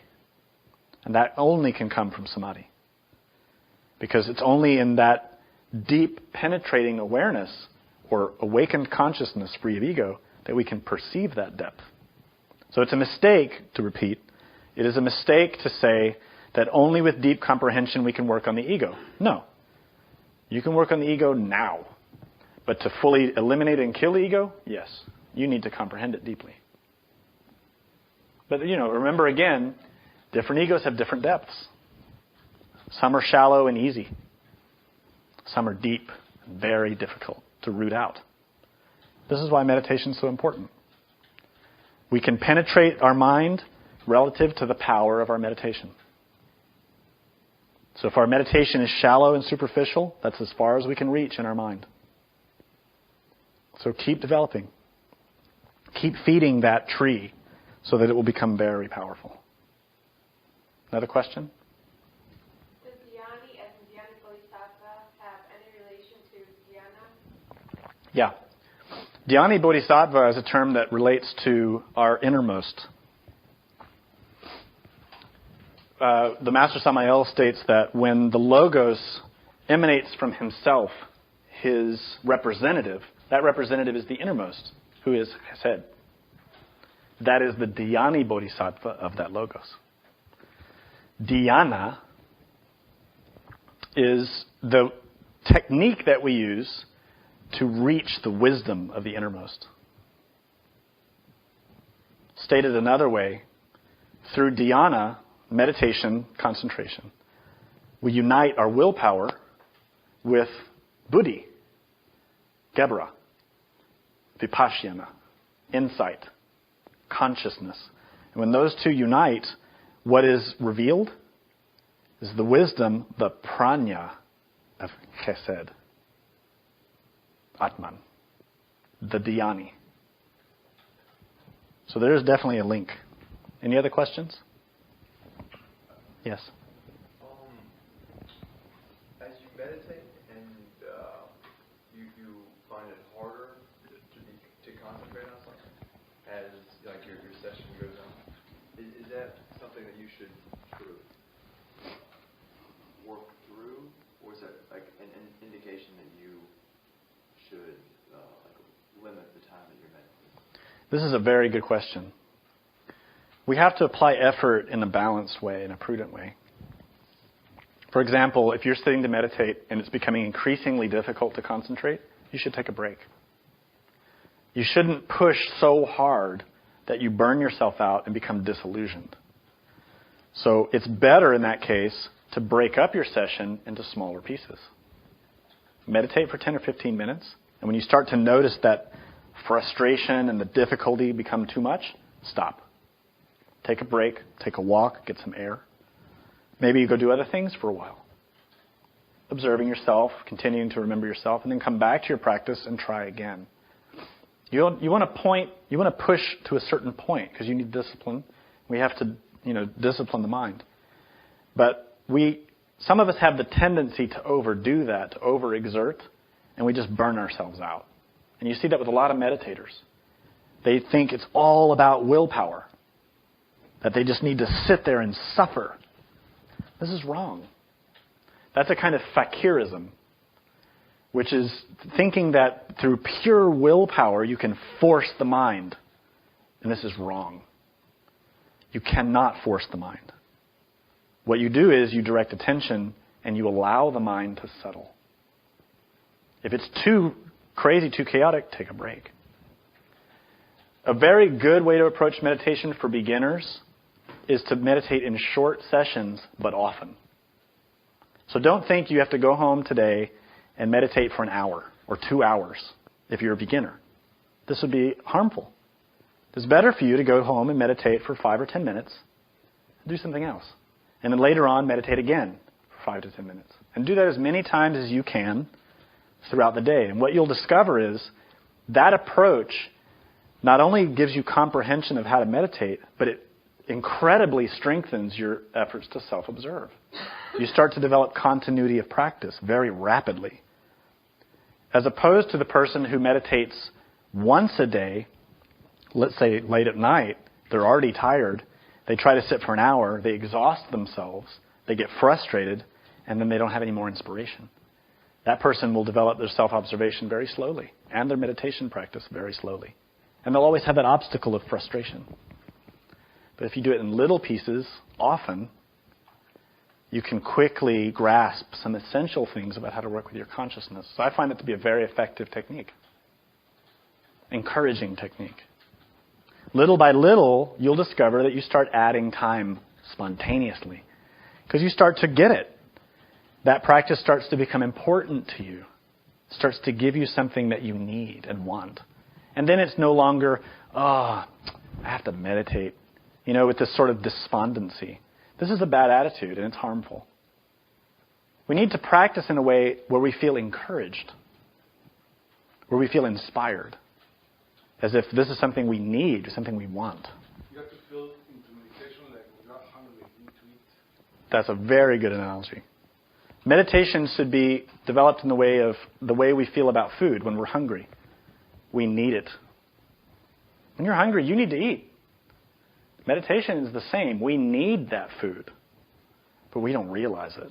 And that only can come from samadhi. Because it's only in that deep penetrating awareness or awakened consciousness free of ego that we can perceive that depth. So it's a mistake to repeat. It is a mistake to say that only with deep comprehension we can work on the ego. No. You can work on the ego now. But to fully eliminate and kill the ego, yes. You need to comprehend it deeply. But, remember again, different egos have different depths. Some are shallow and easy. Some are deep and very difficult to root out. This is why meditation is so important. We can penetrate our mind relative to the power of our meditation. So if our meditation is shallow and superficial, that's as far as we can reach in our mind. So keep developing. Keep feeding that tree so that it will become very powerful. Another question? Does Dhyani as in Dhyana Bodhisattva have any relation to Dhyana? Yeah. Dhyani Bodhisattva is a term that relates to our innermost. The Master Samael states that when the Logos emanates from himself, his representative, that representative is the innermost, who is his head. That is the Dhyani Bodhisattva of that Logos. Dhyana is the technique that we use to reach the wisdom of the innermost. Stated another way, through dhyana, meditation, concentration, we unite our willpower with buddhi, gebra, vipassana, insight, consciousness. And when those two unite, what is revealed is the wisdom, the prajna of chesed, Atman, the dhyani. So there is definitely a link. Any other questions? Yes. As you meditate and you find it harder to concentrate on something as like your session goes on, is that something that you should sort of work through, or is that like an indication that you should limit the time that you're meditating? This is a very good question. We have to apply effort in a balanced way, in a prudent way. For example, if you're sitting to meditate and it's becoming increasingly difficult to concentrate, you should take a break. You shouldn't push so hard that you burn yourself out and become disillusioned. So it's better in that case to break up your session into smaller pieces. Meditate for 10 or 15 minutes, and when you start to notice that frustration and the difficulty become too much, stop. Take a break, take a walk, get some air. Maybe you go do other things for a while. Observing yourself, continuing to remember yourself, and then come back to your practice and try again. You want to push to a certain point because you need discipline. We have to, discipline the mind. But some of us have the tendency to overdo that, to overexert, and we just burn ourselves out. And you see that with a lot of meditators. They think it's all about willpower, that they just need to sit there and suffer. This is wrong. That's a kind of fakirism, which is thinking that through pure willpower you can force the mind. And this is wrong. You cannot force the mind. What you do is you direct attention and you allow the mind to settle. If it's too crazy, too chaotic, take a break. A very good way to approach meditation for beginners is to meditate in short sessions, but often. So don't think you have to go home today and meditate for an hour or 2 hours if you're a beginner. This would be harmful. It's better for you to go home and meditate for 5 or 10 minutes and do something else. And then later on, meditate again for 5 to 10 minutes. And do that as many times as you can throughout the day. And what you'll discover is that approach not only gives you comprehension of how to meditate, but it incredibly strengthens your efforts to self-observe. You start to develop continuity of practice very rapidly. As opposed to the person who meditates once a day, let's say late at night, they're already tired, they try to sit for an hour, they exhaust themselves, they get frustrated, and then they don't have any more inspiration. That person will develop their self-observation very slowly, and their meditation practice very slowly. And they'll always have that obstacle of frustration. But if you do it in little pieces, often, you can quickly grasp some essential things about how to work with your consciousness. So I find it to be a very effective technique. Encouraging technique. Little by little, you'll discover that you start adding time spontaneously. Because you start to get it. That practice starts to become important to you. It starts to give you something that you need and want. And then it's no longer, I have to meditate. With this sort of despondency. This is a bad attitude and it's harmful. We need to practice in a way where we feel encouraged, where we feel inspired, as if this is something we need, something we want. You have to feel into meditation like you're hungry, you need to eat. That's a very good analogy. Meditation should be developed in the way we feel about food when we're hungry. We need it. When you're hungry, you need to eat. Meditation is the same. We need that food, but we don't realize it.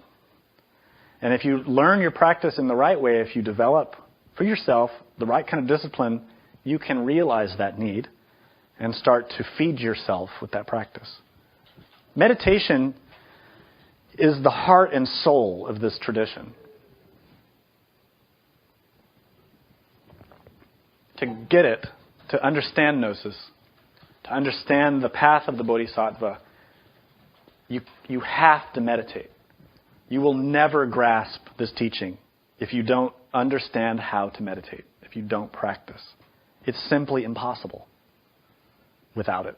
And if you learn your practice in the right way, if you develop for yourself the right kind of discipline, you can realize that need and start to feed yourself with that practice. Meditation is the heart and soul of this tradition. To get it, to understand gnosis, to understand the path of the Bodhisattva, you have to meditate. You will never grasp this teaching if you don't understand how to meditate, if you don't practice. It's simply impossible without it.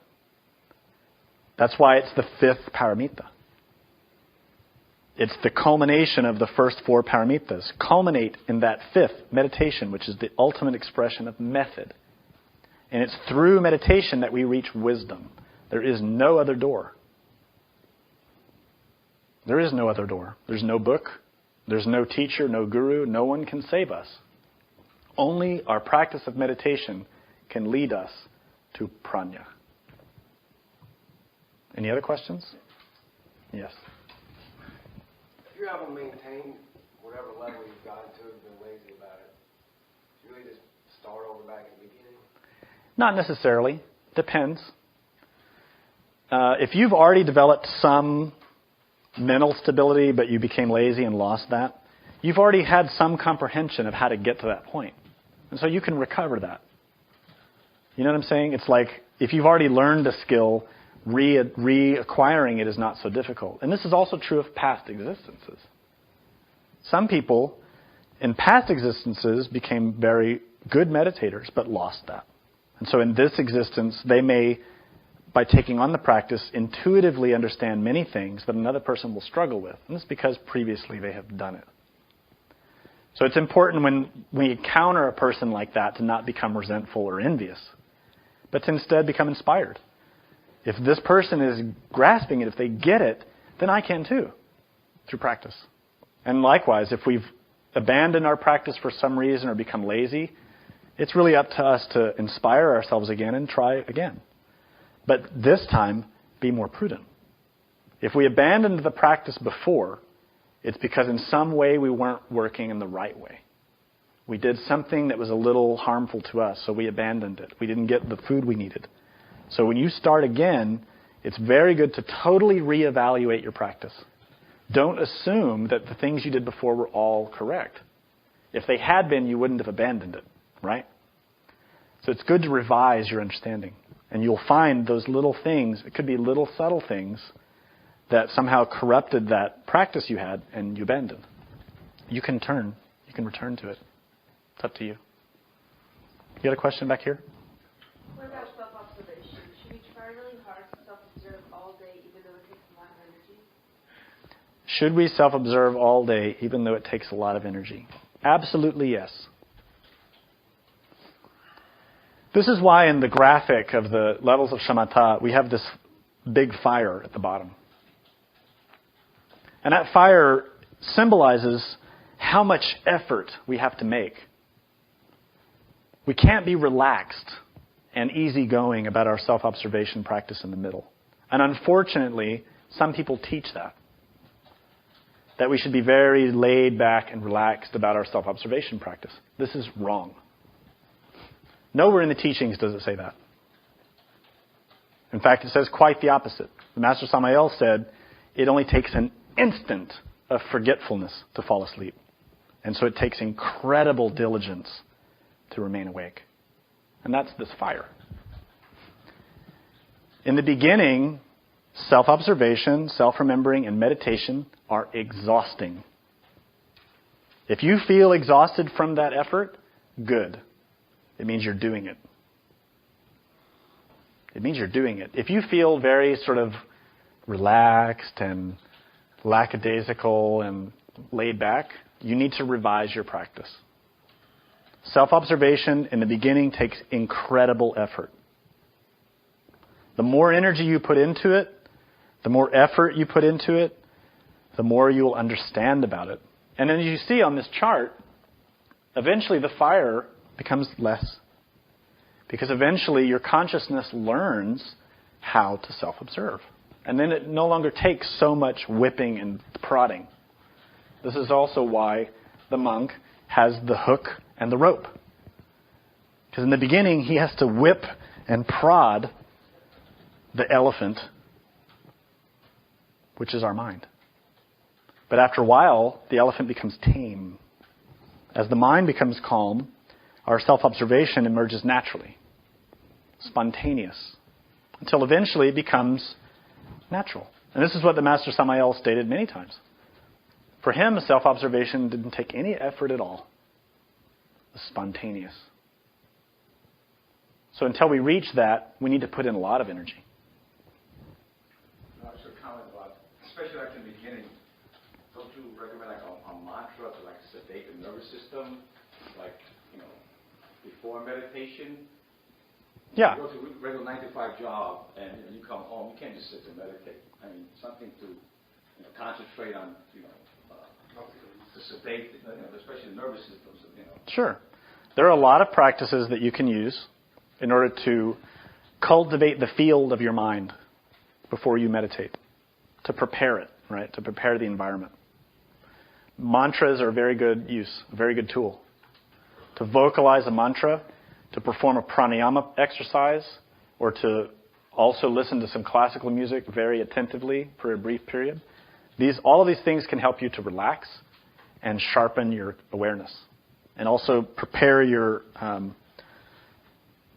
That's why it's the 5th paramita. It's the culmination of the first 4 paramitas. Culminate in that 5th, meditation, which is the ultimate expression of method. And it's through meditation that we reach wisdom. There is no other door. There is no other door. There's no book. There's no teacher, no guru. No one can save us. Only our practice of meditation can lead us to prajna. Any other questions? Yes. If you haven't maintained whatever level you've gotten to and been lazy about it, do you really just start over back at the beginning? Not necessarily. Depends. If you've already developed some mental stability, but you became lazy and lost that, you've already had some comprehension of how to get to that point. And so you can recover that. You know what I'm saying? It's like if you've already learned a skill, reacquiring it is not so difficult. And this is also true of past existences. Some people in past existences became very good meditators, but lost that. And so in this existence, they may, by taking on the practice, intuitively understand many things that another person will struggle with. And it's because previously they have done it. So it's important when we encounter a person like that to not become resentful or envious, but to instead become inspired. If this person is grasping it, if they get it, then I can too, through practice. And likewise, if we've abandoned our practice for some reason or become lazy, it's really up to us to inspire ourselves again and try again. But this time, be more prudent. If we abandoned the practice before, it's because in some way we weren't working in the right way. We did something that was a little harmful to us, so we abandoned it. We didn't get the food we needed. So when you start again, it's very good to totally reevaluate your practice. Don't assume that the things you did before were all correct. If they had been, you wouldn't have abandoned it, right? So it's good to revise your understanding. And you'll find those little things, it could be little subtle things, that somehow corrupted that practice you had and you abandoned. You can return to it. It's up to you. You got a question back here? What about self-observation? Should we try really hard to self-observe all day even though it takes a lot of energy? Should we self-observe all day even though it takes a lot of energy? Absolutely yes. This is why in the graphic of the levels of shamatha, we have this big fire at the bottom. And that fire symbolizes how much effort we have to make. We can't be relaxed and easygoing about our self-observation practice in the middle. And unfortunately, some people teach that we should be very laid back and relaxed about our self-observation practice. This is wrong. Nowhere in the teachings does it say that. In fact, it says quite the opposite. The Master Samael said, it only takes an instant of forgetfulness to fall asleep. And so it takes incredible diligence to remain awake. And that's this fire. In the beginning, self-observation, self-remembering, and meditation are exhausting. If you feel exhausted from that effort, good. It means you're doing it. It means you're doing it. If you feel very sort of relaxed and lackadaisical and laid back, you need to revise your practice. Self-observation in the beginning takes incredible effort. The more energy you put into it, the more effort you put into it, the more you'll understand about it. And then you see on this chart, eventually the fire becomes less. Because eventually your consciousness learns how to self-observe. And then it no longer takes so much whipping and prodding. This is also why the monk has the hook and the rope. Because in the beginning he has to whip and prod the elephant, which is our mind. But after a while, the elephant becomes tame. As the mind becomes calm, our self-observation emerges naturally, spontaneous, until eventually it becomes natural. And this is what the Master Samael stated many times. For him, self-observation didn't take any effort at all. It was spontaneous. So until we reach that, we need to put in a lot of energy. I should comment about, especially like in the beginning, don't you recommend like a mantra to like sedate the nervous system, like, before meditation? Yeah. You go to a regular 9-to-5 job and you come home, you can't just sit and meditate. I mean, something to concentrate on, to sedate, especially the nervous systems. Sure. There are a lot of practices that you can use in order to cultivate the field of your mind before you meditate, to prepare it, right? To prepare the environment. Mantras are a very good use, a very good tool. To vocalize a mantra, to perform a pranayama exercise, or to also listen to some classical music very attentively for a brief period. All of these things can help you to relax and sharpen your awareness, and also prepare your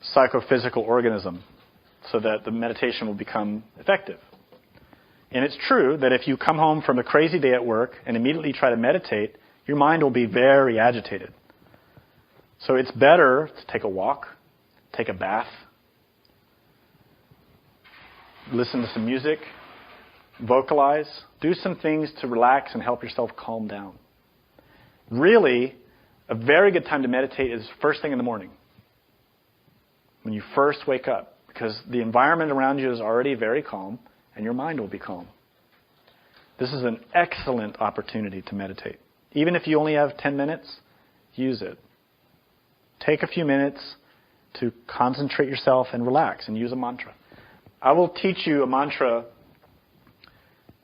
psychophysical organism so that the meditation will become effective. And it's true that if you come home from a crazy day at work and immediately try to meditate, your mind will be very agitated. So it's better to take a walk, take a bath, listen to some music, vocalize, do some things to relax and help yourself calm down. Really, a very good time to meditate is first thing in the morning, when you first wake up, because the environment around you is already very calm and your mind will be calm. This is an excellent opportunity to meditate. Even if you only have 10 minutes, use it. Take a few minutes to concentrate yourself and relax and use a mantra. I will teach you a mantra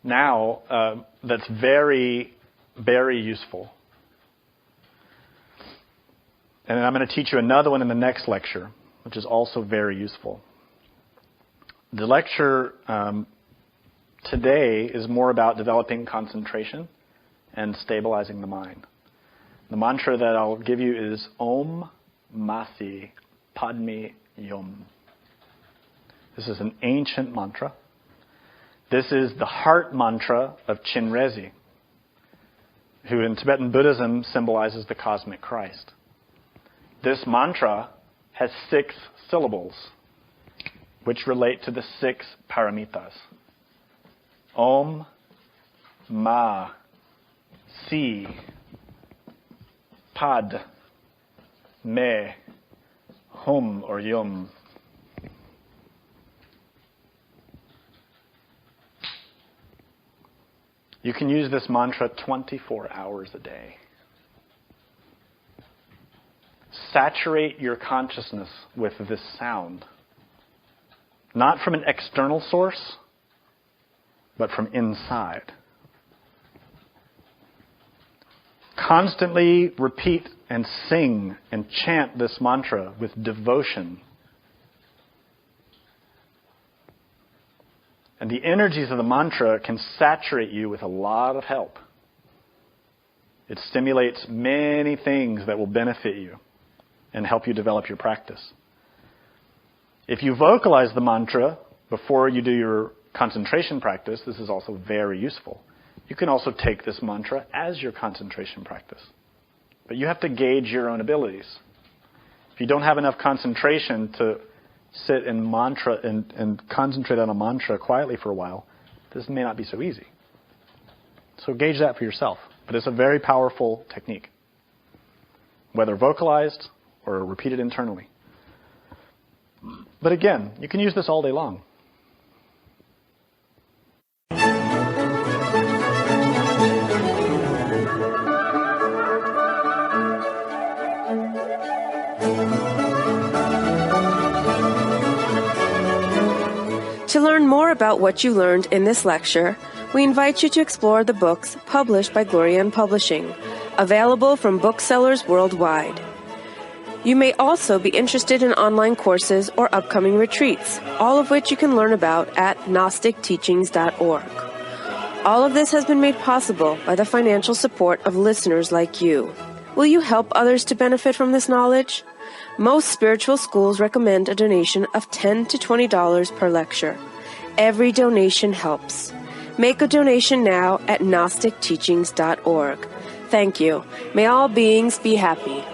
now that's very, very useful. And I'm going to teach you another one in the next lecture, which is also very useful. The lecture today is more about developing concentration and stabilizing the mind. The mantra that I'll give you is Om Masi Padme Yum. This is an ancient mantra. This is the heart mantra of Chinrezi, who in Tibetan Buddhism symbolizes the cosmic Christ. This mantra has 6 syllables, which relate to the 6 paramitas. Om, Ma, Si, Pad, Me, Hum or Yum. You can use this mantra 24 hours a day. Saturate your consciousness with this sound. Not from an external source, but from inside. Constantly repeat and sing and chant this mantra with devotion. And the energies of the mantra can saturate you with a lot of help. It stimulates many things that will benefit you and help you develop your practice. If you vocalize the mantra before you do your concentration practice, this is also very useful. You can also take this mantra as your concentration practice. But you have to gauge your own abilities. If you don't have enough concentration to sit in mantra and concentrate on a mantra quietly for a while, this may not be so easy. So gauge that for yourself. But it's a very powerful technique, whether vocalized or repeated internally. But again, you can use this all day long. To learn more about what you learned in this lecture, we invite you to explore the books published by Glorian Publishing, available from booksellers worldwide. You may also be interested in online courses or upcoming retreats, all of which you can learn about at gnosticteachings.org. All of this has been made possible by the financial support of listeners like you. Will you help others to benefit from this knowledge? Most spiritual schools recommend a donation of $10 to $20 per lecture. Every donation helps. Make a donation now at gnosticteachings.org. Thank you. May all beings be happy.